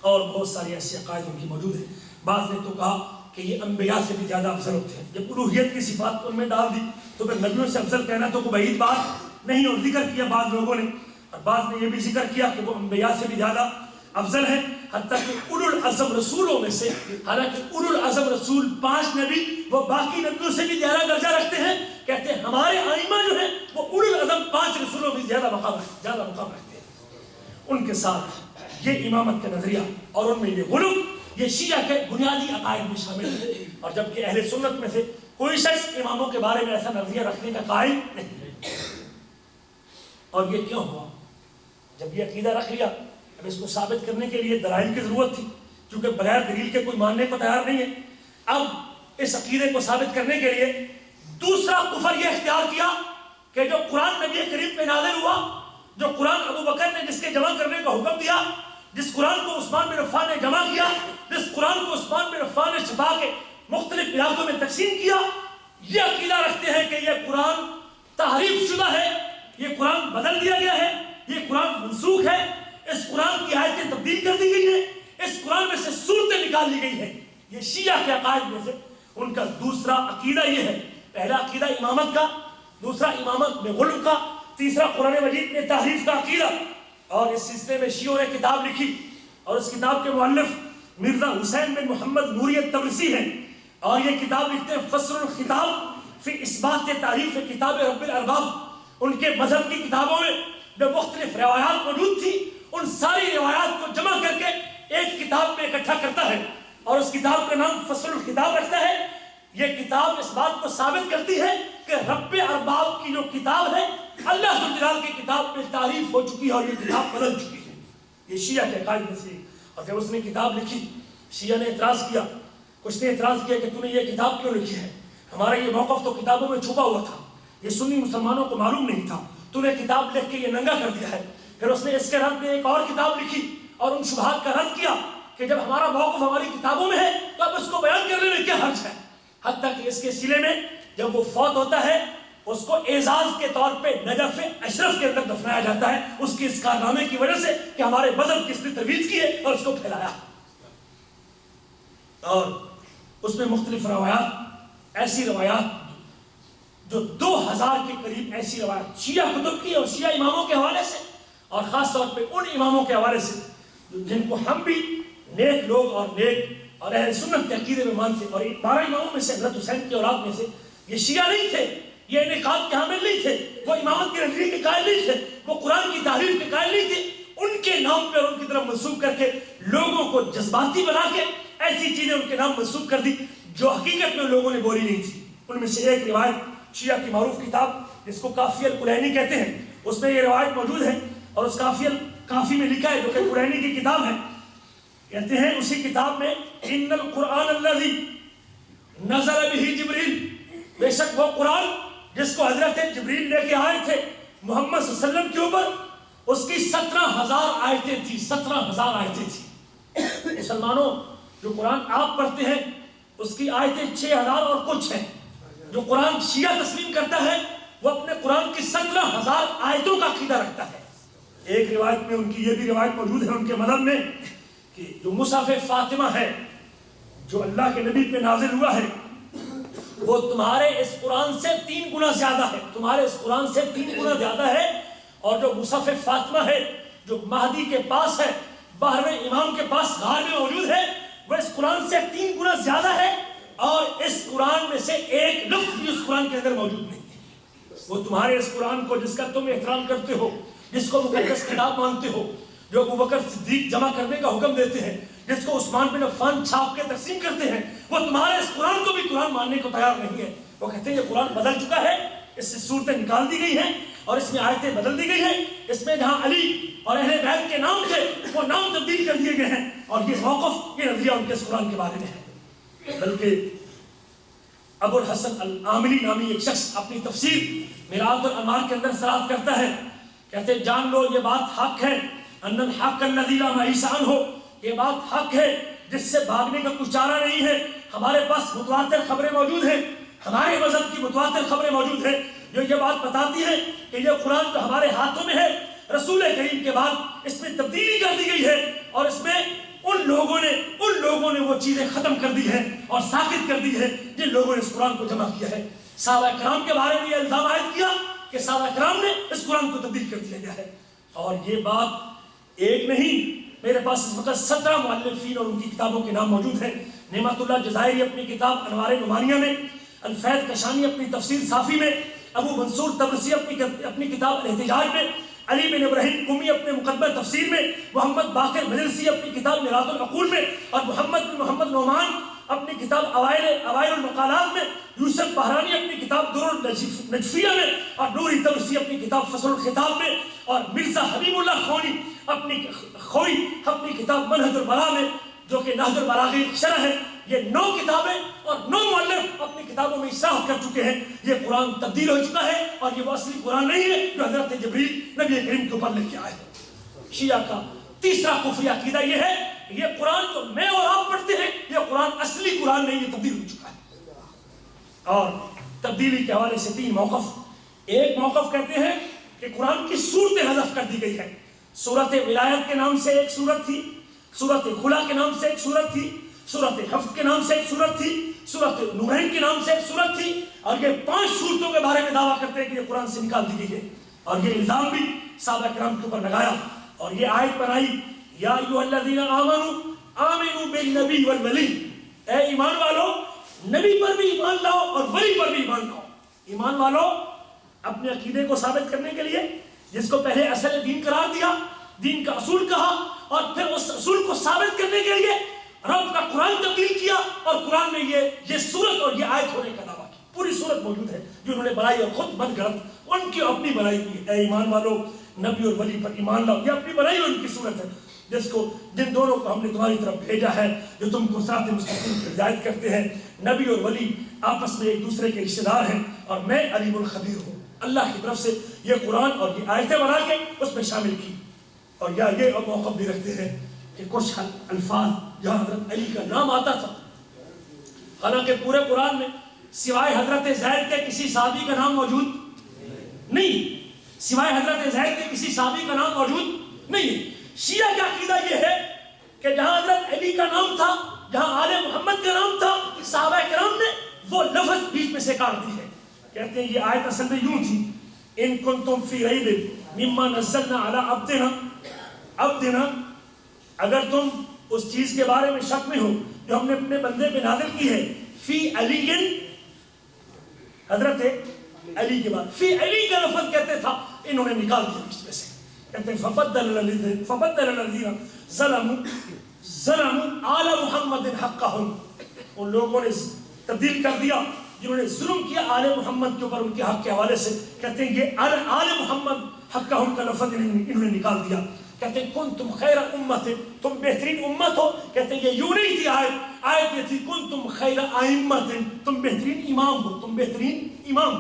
اور بہت ساری ایسی عقائد ان کی موجود ہیں۔ بعض نے تو کہا کہ یہ انبیاء سے بھی زیادہ افضل ہوتے ہیں، جب الوہیت کی صفات ان میں ڈال دی تو پھر نبیوں سے افضل کہنا تو کوئی بعید بات نہیں، اور ذکر کیا بعض لوگوں نے، اور بعض نے یہ بھی ذکر کیا کہ وہ انبیاء سے بھی زیادہ افضل ہیں۔ حتیٰ کہ اولو العزم رسولوں میں سے، حالانکہ اولو العزم رسول 5 نبی وہ باقی نبیوں سے بھی زیادہ درجہ رکھتے ہیں، کہتے ہیں ہمارے ائمہ جو ہیں وہ اولو العزم 5 رسولوں بھی زیادہ مقام رکھتے ہیں۔ ان کے ساتھ یہ امامت کا نظریہ اور ان میں یہ غلو، یہ شیعہ کے بنیادی عقائد میں شامل ہے، اور جبکہ اہل سنت میں سے کوئی شخص اماموں کے بارے میں ایسا نظریہ رکھنے کا قائل نہیں ہے۔ اور یہ کیوں ہوا؟ جب یہ عقیدہ رکھ لیا، اب اس کو ثابت کرنے کے لیے دلائل کی ضرورت تھی، کیونکہ بغیر دلیل کے کوئی ماننے کو تیار نہیں ہے۔ اب اس عقیدے کو ثابت کرنے کے لیے دوسرا کفر یہ اختیار کیا کہ جو قرآن نبی کریم پہ نازل ہوا، جو قرآن ابو بکر نے جس کے جمع کرنے کا حکم دیا، جس قرآن کو عثمان بن عفان نے جمع کیا، جس قرآن کو عثمان بن عفان نے چھپا کے مختلف علاقوں میں تقسیم کیا، یہ عقیدہ رکھتے ہیں کہ یہ قرآن تحریف شدہ ہے، یہ قرآن بدل دیا گیا ہے، یہ قرآن منسوخ ہے، اس قرآن کی آیتیں تبدیل کر دی گئی ہیں، اس قرآن میں سے صورتیں نکال لی گئی ہیں۔ یہ شیعہ کے عقائد میں سے ان کا دوسرا عقیدہ یہ ہے، پہلا عقیدہ امامت کا، دوسرا امامت میں غلو کا، تیسرا قرآن مجید میں تحریف کا عقیدہ۔ اور اس سلسلے میں شیعوں نے کتاب لکھی، اور اس کتاب کے مؤلف مرزا حسین بن محمد نوری الطبرسی ہیں، اور یہ کتاب لکھتے ہیں فصل الخطاب فی اثبات تعریف کتاب رب الارباب۔ ان کے مذہب کی کتابوں میں جو مختلف روایات موجود تھی، ان ساری روایات کو جمع کر کے ایک کتاب میں اکٹھا کرتا ہے، اور اس کتاب کا نام فصل الخطاب رکھتا ہے۔ یہ کتاب اس بات کو ثابت کرتی ہے کہ رب ارباب کی جو کتاب ہے اللہ ذو الجلال کی کتاب میں تعریف ہو چکی ہے، اور یہ کتاب بدل چکی ہے۔ یہ شیعہ کے عقائد میں سے۔ اور جب اس نے کتاب لکھی، شیعہ نے اعتراض کیا، کچھ نے اعتراض کیا کہ تو نے یہ کتاب کیوں لکھی ہے؟ ہمارا یہ موقف تو کتابوں میں چھپا ہوا تھا، یہ سنی مسلمانوں کو معلوم نہیں تھا، تو نے کتاب لکھ کے یہ ننگا کر دیا ہے۔ پھر اس نے اس کے رد میں ایک اور کتاب لکھی اور ان شبہات کا رد کیا کہ جب ہمارا موقف ہماری کتابوں میں ہے تو اب اس کو بیان کرنے میں کیا حرج ہے۔ حتیٰ کہ اس کے سلے میں جب وہ فوت ہوتا ہے، اس کو اعزاز کے طور پہ نجف اشرف کے اندر دفنایا جاتا ہے، اس کی اس کارنامے کی وجہ سے کہ ہمارے مذہب کی اس نے ترویج کی ہے اور اس کو پھیلایا۔ اور اس میں مختلف روایات، ایسی روایات جو 2000 کے قریب ایسی روایات شیعہ کتب کی اور شیعہ اماموں کے حوالے سے، اور خاص طور پہ ان اماموں کے حوالے سے جن کو ہم بھی نیک لوگ اور نیک اور اہل سنت کے عقیدے میں مانتے، اور 12 اماموں میں سے حضرت حسین کی اولاد میں سے یہ شیعہ نہیں تھے، یہ انعقاد کے حامل نہیں تھے، وہ امامت کے نظریے کے قائل نہیں تھے، وہ قرآن کی تعریف کے قائل نہیں تھے۔ ان کے نام پہ اور ان کی طرف منسوب کر کے لوگوں کو جذباتی بنا کے ایسی چیزیں ان کے نام منسوب کر دی جو حقیقت میں لوگوں نے بولی نہیں تھی۔ ان میں سے ایک روایت شیعہ کی معروف کتاب جس کو کافی الکلینی کہتے ہیں، اس میں یہ روایت موجود ہے، اور اس کافی میں لکھا ہے جو کہ کلینی کی کتاب ہے۔ کہتے ہیں اسی کتاب میں ان القرآن الذی نزل بہ جبریل، بے شک وہ قرآن جس کو حضرت جبریل لے کے آئے تھے محمد صلی اللہ علیہ وسلم کے اوپر، اس کی 17,000 آیتیں تھیں، 17,000 آیتیں تھیں۔ مسلمانوں جو قرآن آپ پڑھتے ہیں اس کی آیتیں 6,000 اور کچھ ہیں۔ جو قرآن شیعہ تسلیم کرتا ہے وہ اپنے قرآن کی 17,000 آیتوں کا عقیدہ رکھتا ہے۔ ایک روایت میں ان کی یہ بھی روایت موجود ہے ان کے مذہب میں کہ جو مصحف فاطمہ ہے جو اللہ کے نبی پہ نازل ہوا ہے وہ تمہارے اس قرآن سے 3 گنا زیادہ ہے، تمہارے اس قرآن سے 3 گنا زیادہ ہے۔ اور جو مصحف فاطمہ ہے جو مہدی کے پاس ہے، 12ویں امام کے پاس غار میں موجود ہے، وہ اس قرآن سے 3 گنا زیادہ ہے، اور اس قرآن میں سے ایک لفظ بھی اس قرآن کے اندر موجود نہیں ہے۔ وہ تمہارے اس قرآن کو جس کا تم احترام کرتے ہو، جس کو مقدس کتاب مانتے ہو، جو ابو بکر صدیق جمع کرنے کا حکم دیتے ہیں، جس کو عثمان بن عفان چھاپ کے تقسیم کرتے ہیں، وہ تمہارے اس قرآن کو بھی قرآن ماننے کو تیار نہیں ہے۔ وہ کہتے ہیں یہ قرآن بدل چکا ہے، اس سے صورتیں نکال دی گئی ہیں اور اس میں آیتیں بدل دی گئی ہیں، اس میں جہاں علی اور اہل بیت کے نام تھے وہ نام تبدیل کر دیے گئے ہیں، اور یہ موقف، یہ نظریہ ان کے اس قرآن کے بارے میں ہے۔ بلکہ ابو الحسن العاملی نامی ایک شخص اپنی تفسیر میراث الانوار کے اندر صراحت کرتا ہے، کہتے ہیں جان لو یہ بات حق ہے، ان الحق الذی لا محیص عنہ، یہ بات حق ہے جس سے بھاگنے کا کچھ چارہ نہیں ہے۔ ہمارے پاس متواتر خبریں موجود ہیں، ہمارے مذہب کی متواتر خبریں موجود ہیں جو یہ بات بتاتی ہے کہ یہ قرآن جو ہمارے ہاتھوں میں ہے، رسول کریم کے بعد اس میں تبدیلی کر دی گئی ہے، اور اس میں ان لوگوں نے وہ چیزیں ختم کر دی ہیں اور ساکت کر دی ہے جن لوگوں نے اس قرآن کو جمع کیا ہے۔ صحابہ کرام کے بارے میں یہ الزام عائد کیا کہ صحابہ کرام نے اس قرآن کو تبدیل کر دیا گیا ہے، اور یہ بات ایک نہیں، میرے پاس اس وقت 17 مؤلفین اور ان کی کتابوں کے نام موجود ہیں۔ نعمت اللہ جزائری اپنی کتاب انوار نمانیہ میں، الفیض کشانی اپنی تفسیر صافی میں، ابو منصور طبرسی اپنی کتاب الاحتجاج میں، علی بن ابراہیم قمی اپنے مقدمہ تفسیر میں، محمد باقر مجلسی اپنی کتاب میراث العقول میں، اور محمد نعمان اپنی کتاب اوائل المقالات میں، یوسف بحرانی اپنی کتاب در النجفیہ میں، اور نوری طبرسی اپنی کتاب فصل الخطاب میں، اور مرزا حبیب اللہ خوئی اپنی کتاب منہج البلاغہ میں، جو کہ نہج البلاغہ شرح ہے۔ یہ 9 کتابیں اور 9 مؤلف اپنی کتابوں میں اصلاح کر چکے ہیں۔ یہ قرآن تبدیل ہو چکا ہے، اور یہ وہ اصلی قرآن نہیں ہے جو حضرت جبریل نبی کریم کے اوپر لے کے آئے۔ شیعہ کا تیسرا کفری عقیدہ یہ ہے کہ یہ قرآن جو میں اور آپ پڑھتے ہیں، یہ قرآن اصلی قرآن نہیں، یہ تبدیل ہو چکا ہے۔ اور تبدیلی کے حوالے سے 3 موقف۔ ایک موقف کہتے ہیں کہ قرآن کی صورتیں حذف کر دی گئی ہے۔ سورت ولایت کے نام سے ایک سورت تھی، سورت خلا کے نام سے ایک سورت تھی، سورت حفظ کے نام سے ایک سورت تھی، سورت نورین کے نام سے ایک سورت تھی، اور یہ 5 سورتوں کے بارے میں دعویٰ کرتے ہیں کہ یہ قرآن سے نکال دی گئی ہے، اور یہ الزام بھی صحابہ کرام کے اوپر لگایا، اور یہ آیت بنائی یا ایھا الذین آمنوا آمنوا بالنبی والولی، اے ایمان والو نبی پر بھی ایمان لاؤ اور ولی پر بھی ایمان لاؤ۔ ایمان والو اپنے عقیدے کو ثابت کرنے کے لیے، جس کو پہلے اصل دین قرار دیا، دین کا اصول کہا، اور پھر اس اصول کو ثابت کرنے کے لیے رب کا قرآن تبدیل کیا، اور قرآن میں یہ سورت اور یہ آیت ہونے کا دعویٰ کیا۔ پوری سورت موجود ہے جو انہوں نے بنائی اور خود بد گرد ان کی اپنی بنائی کی۔ اے ایمان والو نبی اور ولی پر ایمان لاؤ، یہ اپنی بنائی ان کی سورت ہے، جن دونوں کو ہم نے تمہاری طرف بھیجا ہے جو تم کو صراط مستقیم کی ہدایت کرتے ہیں۔ نبی اور ولی آپس میں ایک دوسرے کے رشتے دار ہیں، اور میں علیم الخبیر ہوں۔ اللہ کی طرف سے یہ قرآن اور یہ آیتیں بنا کے اس میں شامل کی، اور یہ موقف بھی رکھتے ہیں کہ کچھ الفاظ جہاں حضرت علی کا نام آتا تھا، حالانکہ پورے قرآن میں سوائے حضرت زید کے کسی صحابی کا نام موجود نہیں، سوائے حضرت زید کے کسی صحابی کا نام موجود نہیں ہے۔ شیعہ کا عقیدہ یہ ہے کہ جہاں حضرت علی کا نام تھا، جہاں آل محمد کا نام تھا، صحابہ کرام نے وہ لفظ بیچ میں سے کاٹ دی ہے۔ کہتے ہیں یہ آیت اصل میں یوں تھی، ان کنتم فی ریب مما نزلنا علی عبدنا، اگر تم اس چیز کے بارے میں شک میں ہو جو ہم نے اپنے بندے پہ نازل کی ہے، فی علی، حضرت علی کے بعد فی علی کا لفظ کہتے تھا، انہوں نے نکال دیا اس میں سے۔ کہتے ہیں فبدل الذین ظلموا آل محمد حقہم، ان لوگوں نے تبدیل کر دیا جنہوں نے ظلم کیا آل محمد کے اوپر ان کے حق کے حوالے سے۔ کہتے ہیں یہ آل محمد حقہم کا لفظ انہوں نے نکال دیا۔ کہتے ہیں کنتم خیر امت، تم بہترین امت ہو۔ کہتے ہیں یہ یوں نہیں تھی آیت یہ تھی کنتم خیر ائمۃ، تم بہترین امام ہو، تم بہترین امام۔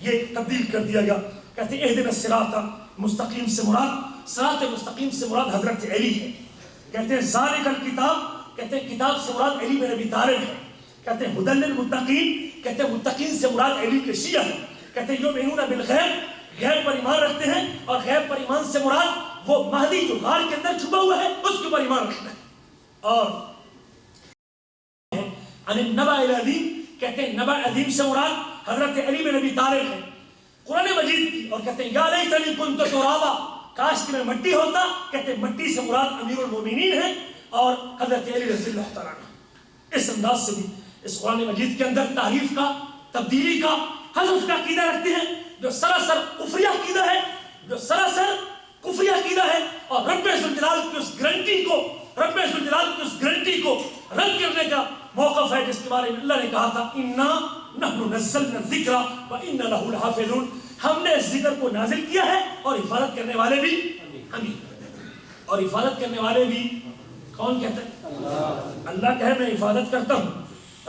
یہ تبدیل کر دیا گیا۔ کہتے ہیں اہدنا الصراط مستقیم سے مراد، صراط مستقیم سے مراد حضرت علی ہے۔ کہتے ہیں ذالک الکتاب، کہتے ہیں کتاب سے مراد علی بن ابی طالب ہے۔ کہتے ہیں ھدی للمتقین، کہتے ہیں متقین سے مراد علی کے شیعہ ہے۔ کہتے ہیں یؤمنون بالغیب، غیب پر ایمان رکھتے ہیں، اور غیب پر ایمان سے مراد وہ مہدی جو غار کے اندر چھپا ہوا ہے اس کے اوپر ایمان رکھنا ہے۔ اور عن النبأ العظیم، کہتے ہیں نبأ عظیم سے مراد حضرت علی بن ابی طالب ہے، قرآن مجید کی۔ اور کہتے ہیں یا لیتنی کنت ترابا، کاش کہ میں مٹی ہوتا۔ کہتے ہیں مٹی سے مراد امیر المومنین ہے اور حضرت علی رضی اللہ تعالیٰ عنہ۔ اس انداز سے بھی اس قرآن مجید کے اندر تحریف کا، تبدیلی کا، حذف کا عقیدہ رکھتے ہیں، جو سراسر کفری عقیدہ ہے، جو سراسر کفری عقیدہ ہے، اور رب ذوالجلال کی اس گارنٹی کو، رب ذوالجلال کی اس گارنٹی کو رد کرنے کا موقف ہے، جس کے بارے میں اللہ نے کہا تھا انا نحن نزلنا الذکر وانا لہ لحافظون، ہم نے اس ذکر کو نازل کیا ہے اور حفاظت کرنے والے بھی ہم ہی، اور حفاظت کرنے والے بھی کون کہتا ہے؟ اللہ کہے میں حفاظت کرتا ہوں،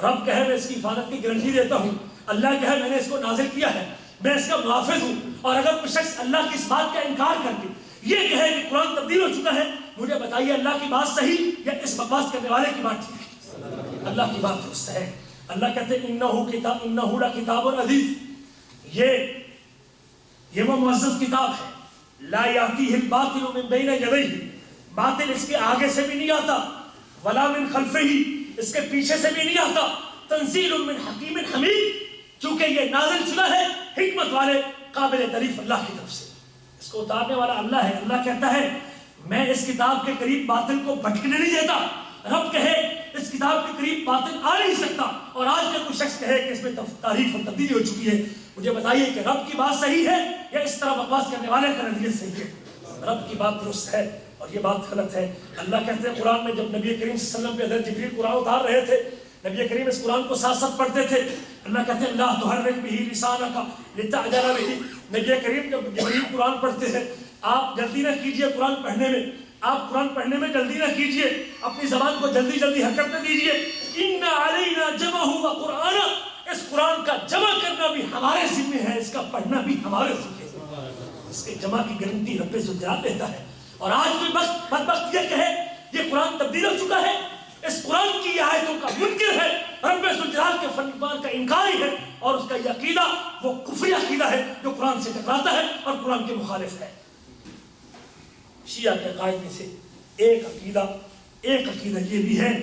رب کہے میں اس کی حفاظت کی گارنٹی دیتا ہوں، اللہ کہے میں نے اس کو نازل کیا ہے، میں اس کا محافظ ہوں، اور اگر کوئی شخص اللہ کی اس بات کا انکار کر کے یہ کہے کہ قرآن تبدیل ہو چکا ہے، مجھے بتائیے اللہ کی بات صحیح یا اس بکواس کرنے والے کی بات ٹھیک ہے؟ اللہ کی بات درست ہے۔ اللہ کہتے ہیں انہ لکتاب عزیز، یہ وہ معزز کتاب ہے، لا یاتیہ الباطل من بین یدیہ، باطل اس کے آگے سے بھی نہیں آتا، ولا من خلفہ، اس کے پیچھے سے بھی نہیں آتا، تنزیل من حکیم حمید، چونکہ یہ نازل شدہ ہے حکمت والے قابل تعریف اللہ کی طرف سے، اس کو اتارنے والا اللہ ہے۔ اللہ کہتا ہے میں اس کتاب کے قریب باطل کو بھٹکنے نہیں دیتا، رب کہے اس کتاب کے قریب باطل آ نہیں سکتا، اور آج کا کوئی شخص کہے کہ اس میں تحریف اور تبدیلی ہو چکی ہے، مجھے بتائیے کہ رب کی بات صحیح ہے یا اس طرح بکواس کرنے والے کا نظریہ صحیح ہے؟ رب کی بات درست ہے اور یہ بات غلط ہے۔ اللہ کہتے ہیں قرآن میں جب نبی کریم صلی اللہ علیہ وسلم پہ حضرت جبریل قرآن اتار رہے تھے، نبی کریم اس قرآن کو ساتھ ساتھ پڑھتے تھے، اللہ کہتے ہیں لا تحرک بہ لسانک لتعجل بہ، نبی کریم جب جبریل قرآن پڑھتے ہیں آپ جلدی نہ کیجئے قرآن پڑھنے میں، آپ قرآن پڑھنے میں جلدی نہ کیجئے، اپنی زبان کو جلدی جلدی حرکت نہ دیجئے، ان علینا جمعہ وقرآن، اس قرآن کا جمع کرنا بھی ہمارے ذمہ ہے، اس کا پڑھنا بھی ہمارے ذمہ ہے، اس کے جمع کی گارنٹی رب ذوالجلال دیتا ہے۔ اور آج کوئی بدبخت یہ کہے یہ قرآن تبدیل ہو چکا ہے، اس قرآن کی آیتوں کا منکر ہے، رب ذوالجلال کے فرمان کا انکاری ہے، اور اس کا یہ عقیدہ وہ کفری عقیدہ ہے جو قرآن سے ٹکراتا ہے اور قرآن کے مخالف ہے۔ شیعہ کے عقائد میں سے ایک عقیدہ یہ بھی ہے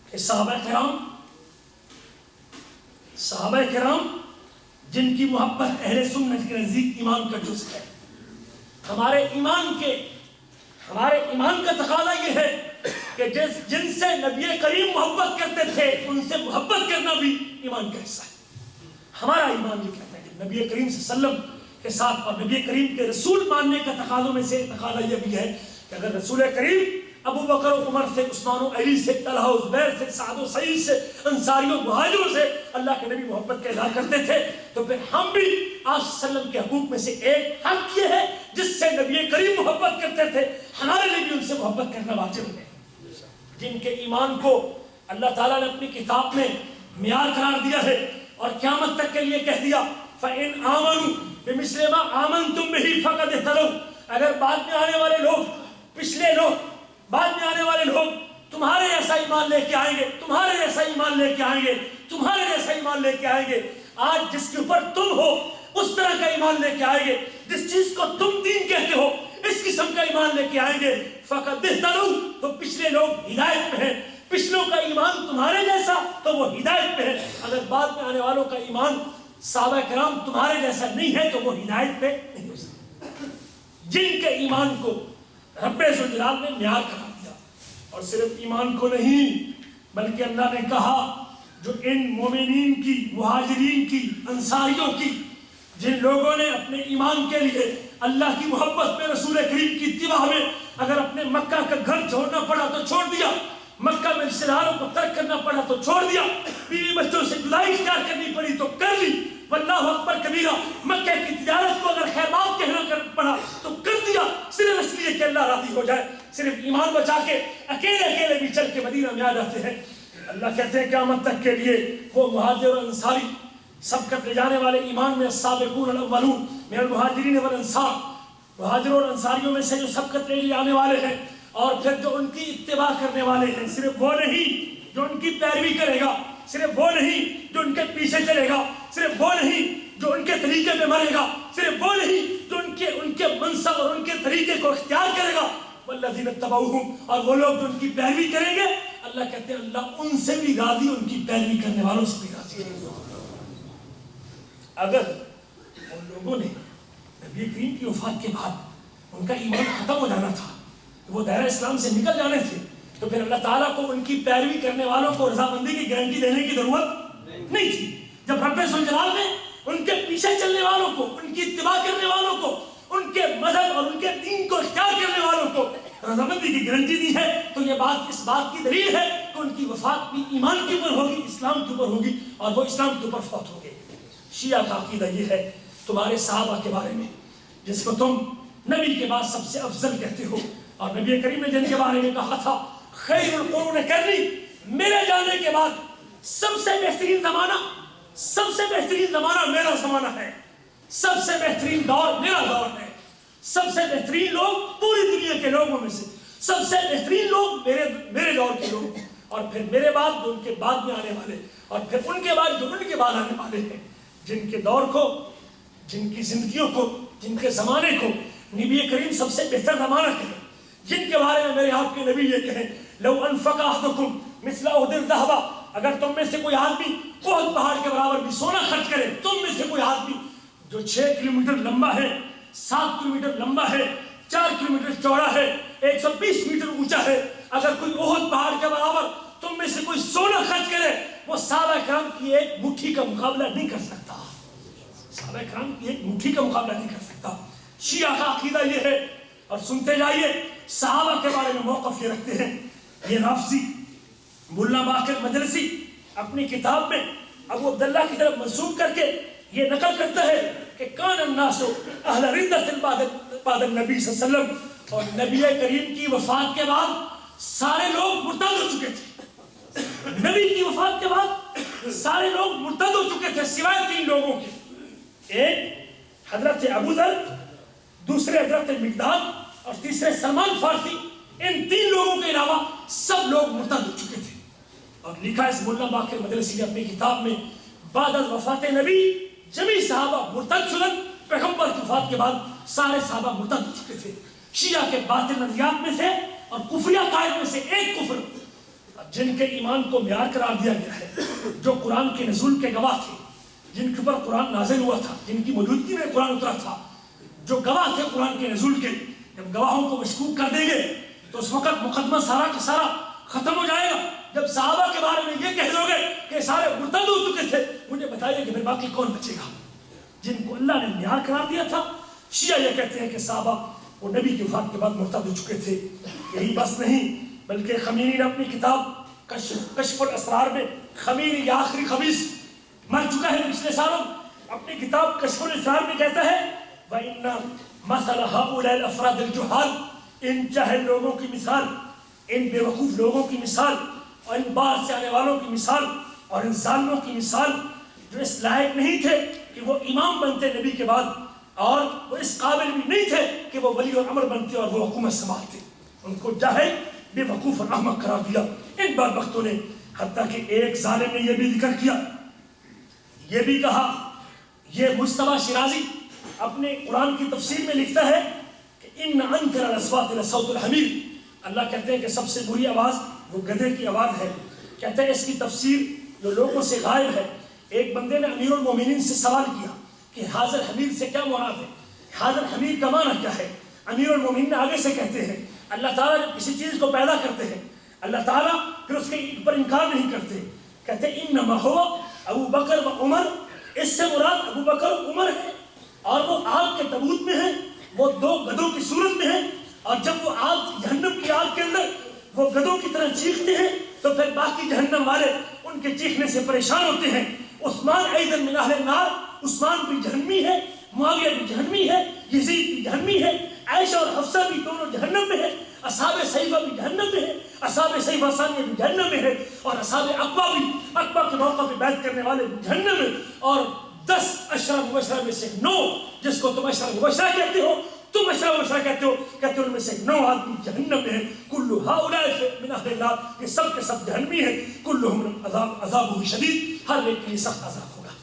کہ صحابہ کرام جن کی محبت اہل سنت کے نزدیک ایمان کا جز ہے، ہمارے ایمان کا تقاضا یہ ہے کہ جن سے نبی کریم محبت کرتے تھے ان سے محبت کرنا بھی ایمان کا حصہ ہے۔ ہمارا ایمان یہ کہتا ہے کہ نبی کریم صلی اللہ علیہ وسلم کے ساتھ اور نبی کریم کے رسول ماننے کا تقاضوں میں سے تقاضا یہ بھی ہے کہ اگر رسول کریم ابو بکر و عمر سے، عثمان و علی سے، طلحہ و زبیر سے، سعد و سعید سے، انصاریوں مہاجروں سے اللہ کے نبی محبت کا اظہار کرتے تھے، تو پھر ہم بھی آپ صلی اللہ علیہ وسلم کے حقوق میں سے ایک حق یہ ہے جس سے نبی کریم محبت کرتے تھے، ہمارے لیے بھی ان سے محبت کرنا واجب ہے۔ جن کے ایمان کو اللہ تعالیٰ نے اپنی کتاب میں معیار قرار دیا ہے اور قیامت تک کے لیے کہہ دیا فَإِنْ آمَنُوا بِمِثْلِ مَا آمَنْتُمْ بِهِ فَقَدِ اهْتَدَوْا، اگر بعد میں آنے والے لوگ، پچھلے لوگ، بعد میں آنے والے لوگ تمہارے جیسا ایمان لے کے آئیں گے، تمہارے جیسا ایمان لے کے آئیں گے، تمہارے جیسا ایمان لے کے آئیں گے، آج جس کے اوپر تم ہو اس طرح کا ایمان لے کے آئیں گے، جس چیز کو تم دین کہتے ہو اس قسم کا ایمان لے کے آئیں گے، فقط اہتدوا، تو پچھلے لوگ ہدایت میں ہیں، پچھلوں کا ایمان تمہارے جیسا تو وہ ہدایت پہ ہے، اگر بعد میں آنے والوں کا ایمان صحابہ کرام تمہارے جیسا نہیں ہے تو وہ ہدایت پہ نہیں ہو سکتے۔ جن کے ایمان کو رب ذوالجلال نے معیار قرار دیا، اور صرف ایمان کو نہیں بلکہ اللہ نے کہا جو ان مومنین کی، مہاجرین کی، انصاریوں کی، جن لوگوں نے اپنے ایمان کے لیے اللہ کی محبت میں، رسول کریم کی اتباع میں اگر اپنے مکہ کا گھر چھوڑنا پڑا تو چھوڑ دیا، مکہ میں رشتہ داروں کو ترک کرنا پڑا تو چھوڑ دیا، بیوی بچوں سے جدائی اختیار کرنی پڑی تو کر لی، واللہ اکبر کبیرہ، مکہ کی تجارت کو اگر خیر بات کہنا پڑا تو کر دیا، صرف اس لیے کہ اللہ راضی ہو جائے، صرف ایمان بچا کے اکیلے بھی چل کے مدینہ میں آ جاتے ہیں۔ اللہ کہتے ہیں قیامت تک کے لیے وہ مہاجر اور انصاری سبقت لے جانے والے ایمان میں السابقون الاولون من المہاجرین والانصار، مہاجروں اور انصاریوں میں سے جو سبقت لے جانے والے ہیں، اور پھر جو ان کی اتباع کرنے والے ہیں، صرف وہ نہیں جو ان کی پیروی کرے گا، صرف وہ نہیں جو ان کے پیچھے چلے گا، صرف وہ نہیں جو ان کے طریقے پہ مرے گا، صرف وہ نہیں جو ان کے منصب اور ان کے طریقے کو اختیار کرے گا، والذین اتبعوہم، اور وہ لوگ جو ان کی پیروی کریں گے، اللہ کہتے ہیں اللہ ان سے بھی راضی، ان کی پیروی کرنے والوں سے بھی راضی ہے۔ اگر ان لوگوں نے نبی کریم کی وفات کے بعد ان کا ایمان ختم ہو جانا تھا، وہ دائرہ اسلام سے نکل جانے تھے، تو پھر اللہ تعالیٰ کو ان کی پیروی کرنے والوں کو رضامندی کی گارنٹی دینے کی ضرورت نہیں تھی۔ جب رب ذوالجلال نے ان کے پیچھے چلنے والوں کو، ان کی اتباع کرنے والوں کو، ان کے مذہب اور ان کے دین کو اختیار کرنے والوں کو رضامندی کی گارنٹی دی ہے، تو یہ بات اس بات کی دلیل ہے کہ ان کی وفات بھی ایمان کے اوپر ہوگی، اسلام کے اوپر ہوگی، اور وہ اسلام کے اوپر فوت ہوگے۔ شیعہ کا عقیدہ یہ ہے تمہارے صحابہ کے بارے میں، جس کو تم نبی کے بعد سب سے افضل کہتے ہو، اور نبی کریم نے جن کے بارے میں کہا تھا خیر القرون کرنی، میرے جانے کے بعد سب سے بہترین زمانہ میرا زمانہ ہے، سب سے بہترین دور میرا دور ہے، سب سے بہترین لوگ پوری دنیا کے لوگوں میں سے سب سے بہترین لوگ میرے دور کے لوگ، اور پھر میرے بعد جو ان کے بعد میں آنے والے، اور پھر ان کے بعد جو ان کے بعد آنے والے ہیں، جن کے دور کو، جن کی زندگیوں کو، جن کے زمانے کو نبی کریم سب سے بہتر زمانہ کہیں، جن کے بارے میں میرے آپ کے نبی یہ کہیں لو انفق احدکم مثل احد ذهبا، اگر تم میں سے کوئی آدمی احد پہاڑ کے برابر بھی سونا خرچ کرے، تم میں سے کوئی آدمی جو 6 کلومیٹر لمبا ہے، 7 کلومیٹر لمبا ہے، 4 کلومیٹر چوڑا ہے، 120 میٹر اونچا ہے، اگر کوئی احد پہاڑ کے برابر تم میں سے کوئی سونا خرچ کرے، وہ صحابہ کرام کی ایک مٹھی کا مقابلہ نہیں کر سکتا، صحابہ کرام کی ایک مٹھی کا مقابلہ نہیں کر سکتا۔ شیعہ کا عقیدہ یہ ہے، اور سنتے جائیے، صحابہ کے بارے میں موقف یہ رکھتے ہیں۔ یہ رافضی ملا باقر مجلسی اپنی کتاب میں ابو عبداللہ کی طرف منسوب کر کے یہ نقل کرتا ہے کہ کان الناس اہل ردت بعد النبی صلی اللہ علیہ وسلم، اور نبی کریم کی وفات کے بعد سارے لوگ مرتد ہو چکے تھے، نبی کی وفات کے بعد سارے لوگ مرتد ہو چکے تھے سوائے 3 لوگوں کے، ایک حضرت ابو ذر، دوسرے حضرت مقداد، اور تیسرے سلمان فارسی۔ ان 3 لوگوں کے علاوہ سب لوگ مرتد ہو چکے تھے، اور لکھا اس ملا باقر مدرسی نے اپنی کتاب میں بعد از وفات نبی جمیع صحابہ مرتد شدن، پیغمبر کی وفات کے بعد سارے صحابہ مرتد ہو چکے تھے۔ شیعہ کے باطل نظریات میں سے اور کفریہ قائد میں سے ایک کفر، جن کے ایمان کو معیار قرار دیا گیا ہے، جو قرآن کے نزول کے گواہ تھے، جن کے اوپر قرآن نازل ہوا تھا، جن کی موجودگی میں قرآن اترا تھا، جو گواہ تھے قرآن کے نزول کے، جب گواہوں کو مشکوک کر دیں گے تو اس وقت مقدمہ سارا کا سارا ختم ہو جائے گا۔ جب صحابہ کے بارے میں یہ کہہ دو گے کہ سارے مرتد ہو چکے تھے، مجھے بتائیے کہ پھر باقی کون بچے گا؟ جن کو اللہ نے معیار قرار دیا تھا، شیعہ یہ کہتے ہیں کہ صحابہ وہ نبی کی وفات کے بعد مرتد ہو چکے تھے۔ یہی بس نہیں، بلکہ خمینی نے اپنی کتاب کشف الاسرار میں، خمینی یہ آخری خبیث مر چکا ہے پچھلے سالوں، اپنی کتاب کشف الاسرار میں کہتا ہے وَإِنَّ مَثَلَ هَؤُلَاءِ الْأَفْرَادِ الْجُهَالِ، ان جاہل لوگوں کی مثال، ان بے وقوف لوگوں کی مثال، اور ان باہر سے آنے والوں کی مثال، اور ان ظالموں کی مثال جو اس لائق نہیں تھے کہ وہ امام بنتے نبی کے بعد، اور وہ اس قابل بھی نہیں تھے کہ وہ ولی اور امر بنتے اور وہ حکومت سنبھالتے، ان کو جاہل، بے وقوف اور احمق قرار دیا ان بدبختوں نے۔ حتیٰ کہ ایک ظالم نے یہ بھی ذکر کیا، یہ بھی کہا، یہ مجتبیٰ شیرازی اپنے قرآن کی تفسیر میں لکھتا ہے کہ ان انکر الاصوات لصوت الحمیر، اللہ کہتے ہیں کہ سب سے بری آواز وہ گدھے کی آواز ہے۔ کہتے ہیں اس کی تفسیر جو لوگوں سے غائب ہے۔ ایک بندے نے امیر المومنین سے سوال کیا کہ حاضر حمیر سے کیا مراد ہے، حاضر حمیر کا معنی کیا ہے؟ امیر المومنین نے آگے سے کہتے ہیں اللہ تعالیٰ جب کسی چیز کو پیدا کرتے ہیں، اللہ تعالیٰ پھر اس کے پر انکار نہیں کرتے، کہتے ہیں انما هو ابو بکر و عمر، اس سے مراد ابو بکر و عمر ہے، اور وہ آگ کے تابوت میں ہیں، وہ 2 گدھوں کی صورت میں ہیں، اور جب وہ آگ جہنم کی آگ کے اندر وہ گدھوں کی طرح چیختے ہیں تو پھر باقی جہنم والے ان کے چیخنے سے پریشان ہوتے ہیں۔ عثمان ایضاً من اہل النار، عثمان بھی جہنمی ہے، معاویہ بھی جہنمی ہے، یزید بھی جہنمی ہے، عائشہ اور حفصہ بھی دونوں جہنم میں ہیں، اصحاب صحیفہ بھی جہنم میں ہیں، اصحاب صحیفہ ثانیہ بھی جہنم میں ہے، اور اصحاب عقبہ کے موقع پہ بیعت کرنے والے بھی جہنم میں، اور 10 عشرہ مبشرہ میں سے 9 جس کو تم عشرہ مبشرہ کہتے ہو، تم عشرہ مبشرہ کہتے ہو، کہتے ہیں ان میں سے 9 آدمی جہنم میں ہیں۔ کل ہؤلاء من اہل النار، یہ سب کے سب جہنمی ہیں، کلہم عذابہ شدید، ہر ایک کے لیے سخت عذاب ہوگا۔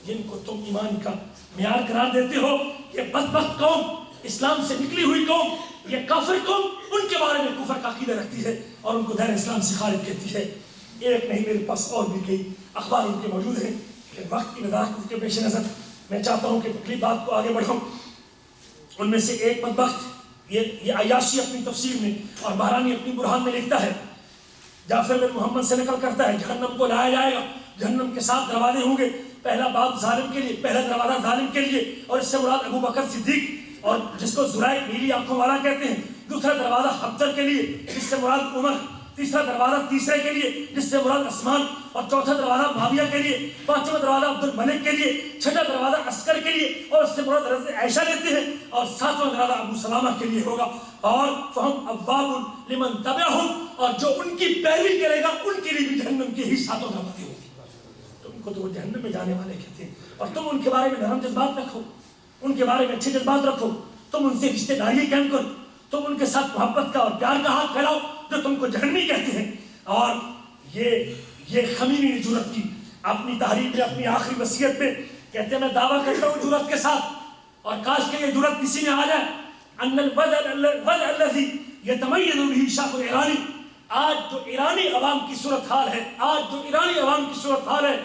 جن کو تم ایمان کا معیار قرار دیتے ہو، یہ بدبخت قوم، اسلام سے نکلی ہوئی قوم، یہ کافر قوم ان کے بارے میں کفر کا عقیدہ رکھتی ہے اور ان کو دین اسلام سے خارج کہتی ہے۔ ایک نہیں میرے پاس اور بھی کئی اخبار ان کے موجود ہیں، کہ وقت کی نزاکت کے پیش نظر میں چاہتا ہوں کہ اگلی بات کو آگے بڑھاؤں۔ ان میں سے ایک بدبخت یہ عیاشی اپنی تفسیر میں اور بہرانی اپنی برہان میں لکھتا ہے، جعفر بن محمد سے نقل کرتا ہے جہنم کو لایا جائے گا، جہنم کے 7 دروازے ہوں گے، پہلا باب ظالم کے لیے، پہلا دروازہ ظالم کے لیے، اور اس سے مراد ابو بکر صدیق اور جس کو زرائق نیلی آنکھوں والا کہتے ہیں، دوسرا دروازہ حبتر کے لیے جس سے مراد عمر، تیسرا دروازہ تیسرے کے لیے جس سے مراد عثمان، اور چوتھا دروازہ معاویہ کے لیے، پانچواں دروازہ عبد الملک کے لیے، چھٹا دروازہ عسکر کے لیے اور اس سے مراد حضرت عائشہ لیتے ہیں، اور 7واں دروازہ ابو سلامہ کے لیے ہوگا۔ اور فہم ابواب لمن تبعہم، اور جو ان کی پیروی کرے گا ان کے لیے بھی جہنم کی ہی ساتوں دروازے ہوگی. تم کو تو وہ جہنم میں جانے والے کہتے ہیں، اور تم ان کے بارے میں نرم جذبات رکھو، ان کے بارے میں اچھے جذبات رکھو، تم ان سے رشتے داری قائم کرو، تم ان کے ساتھ محبت کا اور پیار کا ہاتھ پھیلاؤ جو تم کو جہنمی کہتے ہیں. اور یہ خمینی نے جرأت کی اپنی تحریر میں، اپنی آخری وصیت میں کہتے ہیں میں دعویٰ کرتا ہوں جرأت کے ساتھ، اور کاش کہ یہ جرأت کسی میں آ جائے، ان الوضع الذي يتميز به الشعب الایرانی. آج جو ایرانی عوام کی صورتحال ہے، آج جو ایرانی عوام کی صورتحال ہے،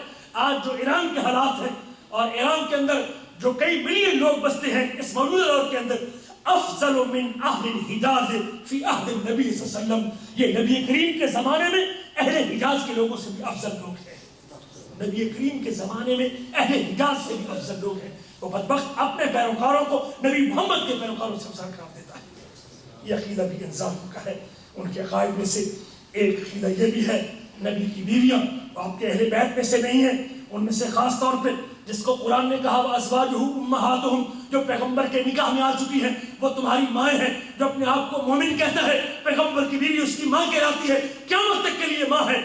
آج جو ایران کے حالات ہیں، اور ایران کے اندر جو کئی ملین لوگ بستے ہیں اس موجودہ دور کے اندر، افضل من اہل الحجاز فی عہد النبی صلی اللہ علیہ وسلم. یہ نبی کریم کے زمانے میں اہل حجاز کے لوگوں سے بھی افضل لوگ ہیں. نبی کریم کے زمانے میں اہل حجاز سے بھی افضل لوگ ہیں. وہ بدبخت اپنے پیروکاروں کو نبی محمد کے پیروکاروں سے افضل قرار دیتا ہے. یہ عقیدہ بھی انسان کا ہے. ان کے عقائد میں سے ایک عقیدہ یہ بھی ہے نبی کی بیویاں آپ کے اہل بیت میں سے نہیں ہیں. ان میں سے خاص طور پہ جس کو قرآن نے کہا وَأَزْوَاجُهُ أُمَّهَاتُهُمْ، جو پیغمبر کے نکاح میں آ چکی ہیں وہ تمہاری مائیں ہیں. جو اپنے آپ کو مومن کہتا ہے پیغمبر کی بیوی اس کی ماں کہلاتی ہے، قیامت تک کے لیے ماں ہے.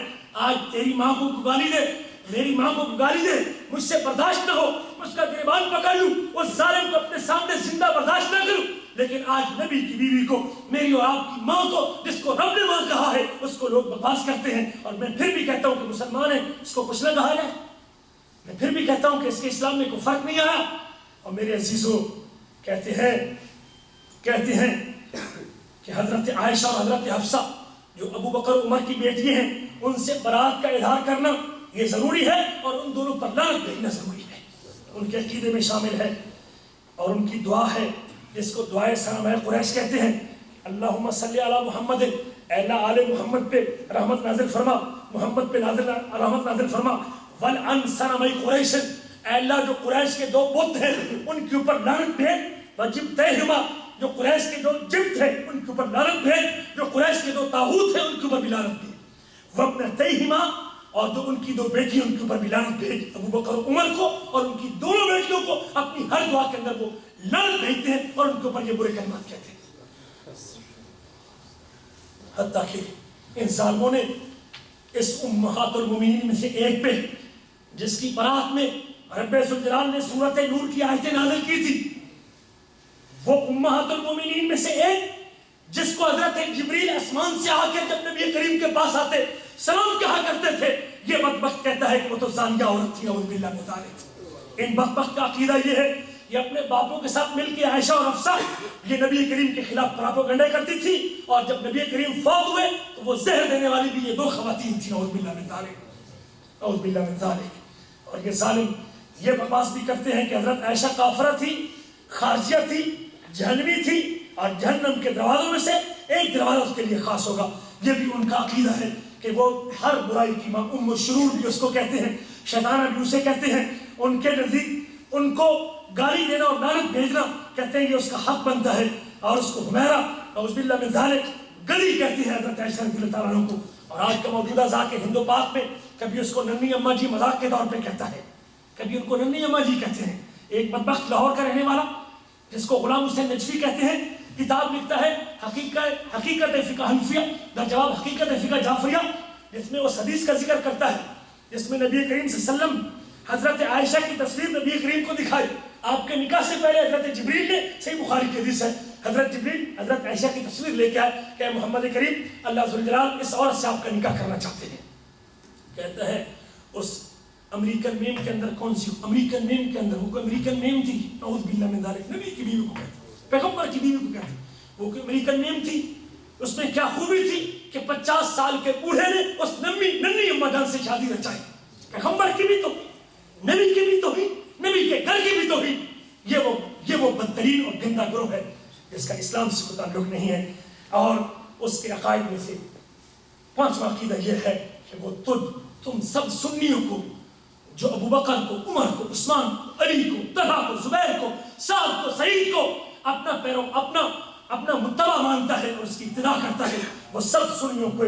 آج تیری ماں کو گالی دے، میری ماں کو گالی دے، مجھ سے برداشت نہ ہو، اس کا گریبان پکڑ لوں، اس ظالم کو اپنے سامنے زندہ برداشت نہ کروں. لیکن آج نبی کی بیوی کو، میری اور آپ کی ماں کو، جس کو رب نے ماں کہا ہے، اس کو لوگ بکواس کرتے ہیں. اور میں پھر بھی کہتا ہوں کہ مسلمان ہے، اس کو کچھ نہ کہا جائے. میں پھر بھی کہتا ہوں کہ اس کے اسلام میں کوئی فرق نہیں آیا. اور میرے عزیزوں کہتے ہیں کہ حضرت عائشہ اور حضرت حفصہ جو ابو بکر عمر کی بیٹی ہیں، ان سے برات کا اظہار کرنا یہ ضروری ہے، اور ان دونوں پر لعنت بھیجنا ضروری ہے. ان کے عقیدے میں شامل ہے. اور ان کی دعا ہے جس کو دعائے سلام قریش کہتے ہیں. اللہم صلی علی محمد، اے اللہ آل محمد پہ رحمت نازل فرما، محمد پہ رحمت نازل فرما. وَلْعَنْ صَنَمَيْ قُرَيْشٍ، اے اللہ جو قریش کے دو بت ہیں ان کے اوپر لعنت بھیج. وَجِبْتَيْهِمَا، جو قریش کے دو جبت ہیں ان کے اوپر لعنت بھیج. جو قریش کے دو طاغوت ہیں ان کے اوپر بھی لعنت بھیج. وَابْنَتَيْهِمَا، اور جو ان کی دو بیٹی ان کے اوپر بھی لعنت بھیج. ابو بکر و عمر کو اور ان کی دونوں بیٹیوں کو اپنی ہر دعا کے اندر وہ لعنت بھیجتے ہیں اور ان کے اوپر یہ برے کلمات کہتے ہیں. حتیٰ کہ ان ظالموں نے اس امہات المومنین میں سے ایک پہ جس کی برات میں رب ذوالجلال نے سورۃ نور کی آیتیں نازل کی تھی، وہ امہات المومنین میں سے ایک جس کو حضرت جبریل آسمان سے آ کے جب نبی کریم کے پاس آتے سلام کہا کرتے تھے، یہ بدبخت کہتا ہے کہ وہ تو زانیہ عورت تھی. نعوذ باللہ من ذالک. ان بدبخت کا عقیدہ یہ ہے یہ اپنے باپوں کے ساتھ مل کے عائشہ اور حفصہ یہ نبی کریم کے خلاف پراپیگنڈا کرتی تھی، اور جب نبی کریم فوت ہوئے تو وہ زہر دینے والی بھی یہ دو خواتین تھیں. نعوذ باللہ من ذالک، نعوذ باللہ من ذالک. اور یہ ظالم یہ بکواس بھی کرتے ہیں کہ حضرت عائشہ کافرہ تھی، خارجیہ تھی، جہنمی تھی، اور جہنم کے دروازوں میں سے ایک دروازہ اس کے لیے خاص ہوگا. یہ بھی ان کا عقیدہ ہے کہ وہ ہر برائی کی ماں، ام الشرور بھی اس کو کہتے ہیں، شیطانہ بھی اسے کہتے ہیں. ان کے نزدیک ان کو گالی دینا اور لعنت بھیجنا کہتے ہیں یہ اس کا حق بنتا ہے. اور اس کو حمیرہ نعوذ باللہ من ذالک گلی کہتی ہے حضرت عائشہ رضی اللہ تعالیٰ عنہ کو. اور آج کا موجودہ ذاکر ہند و پاک میں کبھی اس کو ننھی اماں جی مذاق کے طور پہ کہتا ہے، کبھی ان کو ننھی اماں جی کہتے ہیں. ایک بدبخت لاہور کا رہنے والا جس کو غلام حسین نجفی کہتے ہیں، کتاب لکھتا ہے حقیقت فقہ حنفیہ دا جواب حقیقت فقہ جعفریہ، جس میں وہ حدیث کا ذکر کرتا ہے جس میں نبی کریم صلی اللہ علیہ وسلم حضرت عائشہ کی تصویر نبی کریم کو دکھائی. آپ کے نکاح سے پہلے حضرت جبریل نے، صحیح بخاری کی حدیث ہے، حضرت جبریل حضرت عائشہ کی تصویر لے کے آئے کہ محمد کریم اللہ ذوالجلال اس عورت سے آپ کا نکاح کرنا چاہتے ہیں. کہتا ہے اس امریکن میم کے اندر، کون سی امریکن میم کے اندر، وہ امریکن میم تھی نعوذ باللہ من ذالک، نبی کی بیوی کو کہتے، پیغمبر کی بیوی کو کہتے، وہ امریکن میم تھی. اس میں کیا خوبی تھی کہ 50 سال کے بوڑھے نے اس ننھی اماں جان سے شادی رچائی. پیغمبر کی بھی تو، نبی کی بھی تو ہوئی، نبی کے گھر کی بھی تو ہوئی. یہ وہ بدترین اور گندا گروہ ہے جس کا اسلام سے کوئی تعلق نہیں ہے. اور اس کے عقائد میں سے پانچواں عقیدہ یہ ہے کہ وہ تم سب سنیوں کو، جو ابو بکر کو، عمر کو، عثمان کو، علی کو، طلحہ کو، زبیر کو، سعد کو، سعید کو اپنا متبع مانتا ہے اور اس کی اتباع کرتا ہے، وہ سب سنیوں کو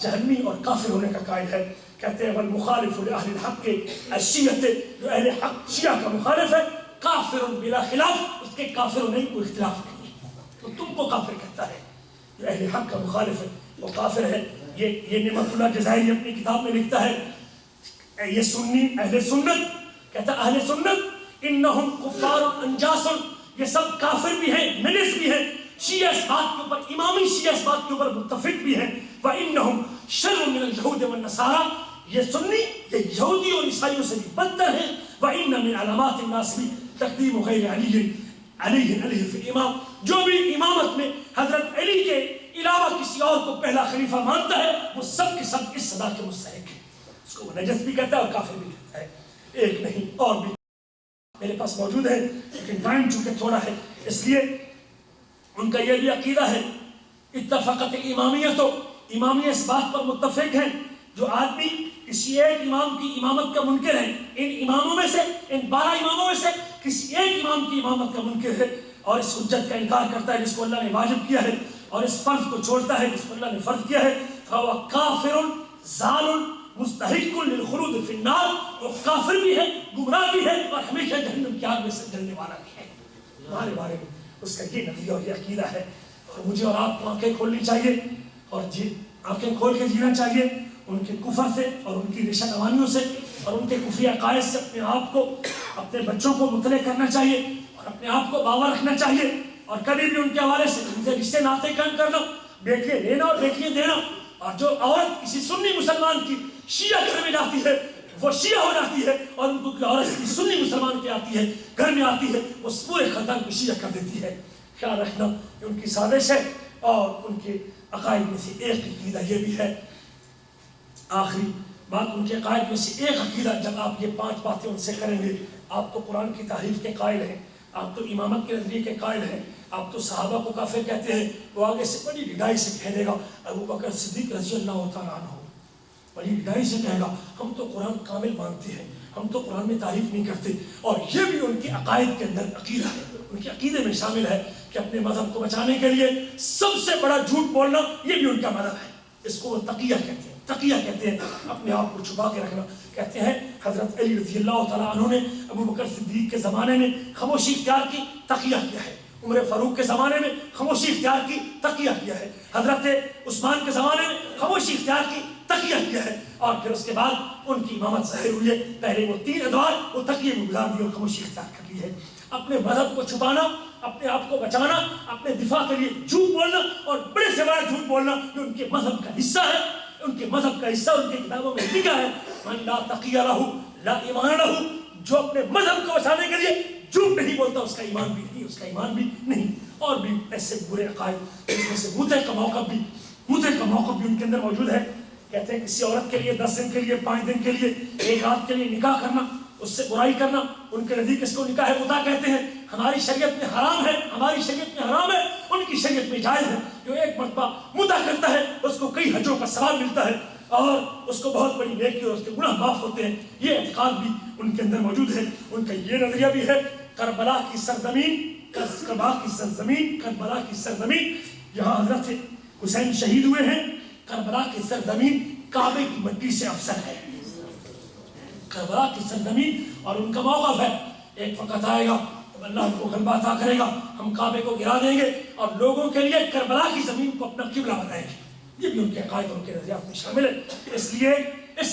جہنمی اور کافر ہونے کا قائل ہے. کہتے ہیں والمخالف لأہل الحق کے الشیعہ، جو اہل حق شیعہ کا مخالف ہے، کافر بلا خلاف، اس کے کافر ہونے کی کوئی اختلاف نہیں ہے. تو تم کو کافر کہتا ہے. جو اہل حق کا مخالف ہے وہ کافر ہے. یہ نعمت اللہ جزائری اپنی کتاب میں لکھتا ہے یہ سنی اہل سنت کہتا ہے اہل سنت انہم کفار انجاس، یہ سب کافر بھی ہیں نجس بھی ہیں. شیعہ اس بات کے اوپر امامی شیعہ اس بات کے اوپر متفق بھی ہیں. وانہم شر من اليہود والنصارى، یہ سنی یہ یہودی اور عیسائیوں سے بھی بدتر ہیں. وان من علامات الناس تقدیم غیر علیہ فی الامام، جو بھی امامت میں حضرت علی کے علاوہ کسی اور کو پہلا خلیفہ مانتا ہے وہ سب کے سب اس سزا کے مستحق ہیں. اس کو وہ نجس بھی کہتا ہے اور کافر بھی کہتا ہے. ایک نہیں اور بھی میرے پاس موجود ہے لیکن ٹائم چونکہ تھوڑا ہے اس لیے ان کا یہ بھی عقیدہ ہے. اتفقت امامیت، امامیہ اس بات پر متفق ہیں جو آدمی کسی ایک امام کی امامت کا منکر ہے، ان اماموں میں سے ان 12 اماموں میں سے کسی ایک امام کی امامت کا منکر ہے اور اس حجت کا انکار کرتا ہے جس کو اللہ نے واجب کیا ہے اور اس فرض کو چھوڑتا ہے جس کو اللہ نے فرض کیا ہے، فهو کافر ضال مستحق للخلود فی النار، وہ کافر بھی ہے گمراہ بھی ہے اور ہمیشہ جہنم کی آگ میں سے جلنے والا بھی ہے. ہمارے بارے میں اس کا یہ نظریہ اور یہ عقیدہ ہے اور مجھے اور آپ کو آنکھیں کھولنی چاہیے اور آنکھیں کھول کے جینا چاہیے ان کے کفر سے اور ان کی ریشہ دوانیوں سے اور ان کے کفری عقائد سے اپنے آپ کو اپنے بچوں کو مطلع کرنا چاہیے اور اپنے آپ کو باور رکھنا چاہیے اور کبھی بھی ان کے حوالے سے ان سے رشتے ناطے قائم کرنا، بیٹیاں لینا اور بیٹیاں دینا. اور جو عورت کسی سنی مسلمان کی شیعہ گھر میں جاتی ہے وہ شیعہ ہو جاتی ہے اور ان کو عورت کسی سنی مسلمان کی آتی ہے گھر میں آتی ہے وہ پورے خاندان کو شیعہ کر دیتی ہے. خیال رکھنا کہ ان کی سازش ہے اور ان کے عقائد میں سے ایک عقیدہ یہ بھی ہے. آخری بات ان کے عقائد میں سے ایک عقیدہ، جب آپ یہ 5 باتیں ان سے کریں گے آپ تو قرآن کی تعریف کے قائل ہیں، آپ تو امامت کے نظریے کے قائل ہیں، آپ تو صحابہ کو کافر کہتے ہیں. وہ آگے سے بڑی ڈھائی سے کہہ دے گا ابو بکر صدیق رضی اللہ تعالیٰ عنہ، بڑی ڈھائی سے کہے گا ہم تو قرآن کامل مانتے ہیں، ہم تو قرآن میں تعریف نہیں کرتے. اور یہ بھی ان کے عقائد کے اندر عقیدہ ہے، ان کے عقیدے میں شامل ہے کہ اپنے مذہب کو بچانے کے لیے سب سے بڑا جھوٹ بولنا یہ بھی ان کا مذہب ہے. اس کو وہ تقیہ کہتے ہیں. تقیہ کہتے ہیں اپنے آپ کو چھپا کے رکھنا. کہتے ہیں حضرت علی رضی اللہ تعالیٰ عنہ نے ابو بکر صدیق کے زمانے میں خاموشی اختیار کی، تقیہ کیا ہے. عمر فاروق کے زمانے میں خاموشی اختیار کی، تقیہ کیا ہے. حضرت عثمان کے زمانے میں خاموشی اختیار کی، تقیہ کیا ہے. اور پھر اس کے بعد ان کی امامت ظاہر ہوئی ہے، پہلے وہ 3 ادوار وہ تقیہ میں گزار دی اور خاموشی اختیار کر لی ہے. اپنے مذہب کو چھپانا، اپنے آپ کو بچانا، اپنے دفاع کے لیے جھوٹ بولنا اور بڑے سے بڑا جھوٹ بولنا جو ان کے مذہب کا حصہ ہے. ان کے مذہب کا حصہ ان کی کتابوں میں لکھا ہے من لا تقیہ لہ لا ایمان لہ، جو اپنے مذہب کو بچانے کے لیے جھوٹ نہیں بولتا اس کا ایمان بھی نہیں، اس کا ایمان بھی نہیں. اور بھی ایسے برے عقائد اس میں سے موتے کا موقع بھی ان کے اندر موجود ہے. کہتے ہیں کسی عورت کے لیے 10 دن کے لیے 5 دن کے لیے 1 رات کے لیے نکاح کرنا، اس سے برائی کرنا. ان کے نزدیک اس کو نکاح متع کہتے ہیں. ہماری شریعت میں حرام ہے، ہماری شریعت میں حرام ہے، ان کی شریعت میں جائز ہے. جو ایک مرتبہ متع کرتا ہے اس کو کئی حجوں کا ثواب ملتا ہے اور اس کو بہت بڑی نیکی اور اس کے گناہ معاف ہوتے ہیں. یہ اعتقاد بھی ان کے اندر موجود ہے. ان کا یہ نظریہ بھی ہے کربلا کی سرزمین جہاں حضرت حسین شہید ہوئے ہیں، کربلا کی سرزمین کعبے کی مٹی سے افضل ہے. کربلا کی سرزمین اور ان کا موقف ہے ایک وقت آئے گا جب اللہ کو غلبہ عطا کرے گا، ہم کعبے کو گرا دیں گے اور لوگوں کے لیے کربلا کی زمین کو اپنا قبلہ بنائیں گے. یہ بھی ان کے عقائد اور ان کے نظریات میں شامل ہے. اس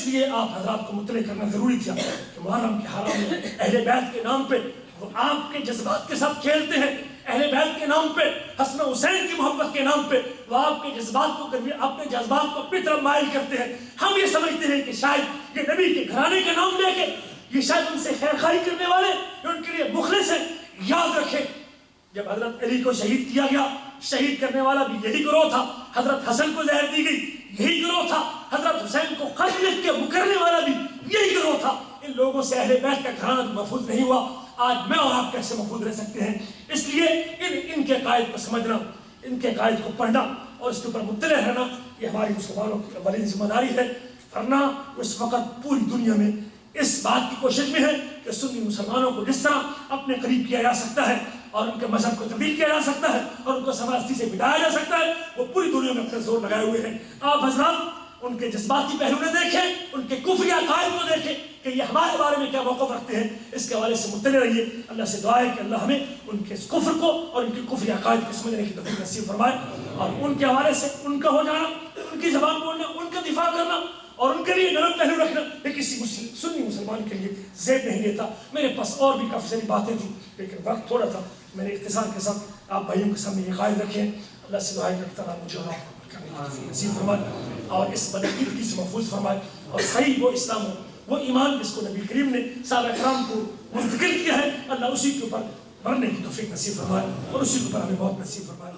لیے آپ حضرات کو مطلع کرنا ضروری تھا کہ محرم کے حرام میں اہل بیت کے نام پہ وہ آپ کے جذبات کے ساتھ کھیلتے ہیں. اہل بیت کے نام پہ، حسن حسین کی محبت کے نام پہ وہ آپ کے جذبات کو اپنے جذبات کو اپنی طرف مائل کرتے ہیں. ہم یہ سمجھتے ہیں کہ شاید یہ نبی کے گھرانے کے نام لے کے یہ شاید ان سے خیر خواہی کرنے والے جو ان کے لیے مخلص ہیں. یاد رکھیں جب حضرت علی کو شہید کیا گیا، شہید کرنے والا بھی یہی گروہ تھا. حضرت حسن کو زہر دی گئی، یہی گروہ تھا. حضرت حسین کو خط لکھ کے مکرنے والا بھی یہی گروہ تھا. ان لوگوں سے اہل بیت کا گھرانہ محفوظ نہیں ہوا. آج میں اور آپ کیسے محفوظ رہ سکتے ہیں؟ اس لیے ان کے عقائد کو سمجھنا، ان کے عقائد کو پڑھنا اور اس کے اوپر مطلع رہنا یہ ہماری مسلمانوں کی اولین ذمہ داری ہے. ورنہ اس وقت پوری دنیا میں اس بات کی کوشش میں ہے کہ سنی مسلمانوں کو جس طرح اپنے قریب کیا جا سکتا ہے اور ان کے مذہب کو تبدیل کیا جا سکتا ہے اور ان کو سماستی سے مٹایا جا سکتا ہے، وہ پوری دنیا میں اپنا زور لگائے ہوئے ہیں. آپ حضرات ان کے جذباتی پہلو نہ دیکھیں، ان کے کفری عقائد کو دیکھیں کہ یہ ہمارے بارے میں کیا موقف رکھتے ہیں، اس کے حوالے سے مطلع رہیے۔ اللہ سے دعا ہے کہ اللہ ہمیں ان کے کفر کو اور ان کے کفری عقائد کو سمجھنے کی توفیق نصیب فرمائے، اور ان کے حوالے سے ان کا ہو جانا، ان کی زبان بولنا، ان کا دفاع کرنا اور ان کے لیے نرم پہلو رکھنا یہ کسی سنی مسلمان کے لیے زید نہیں دیتا۔ میرے پاس اور بھی کافی ساری باتیں تھیں لیکن وقت تھوڑا تھا، میں نے اختصار کے ساتھ آپ بھائیوں کے سامنے یہ قائد رکھے ہیں۔ اللہ سے دعا کرتا رہا مجھے اور آپ کو کرنے کی توفیق نصیب فرمائے اور اس بدعقیدگی سے محفوظ فرمائے، اور صحیح وہ اسلام ہو، وہ ایمان جس کو نبی کریم نے صحابہ کرام کو منتقل کیا ہے، اللہ اسی کے اوپر مرنے کی توفیق نصیب فرمائے اور اسی کے اوپر ہمیں موت نصیب فرمائے۔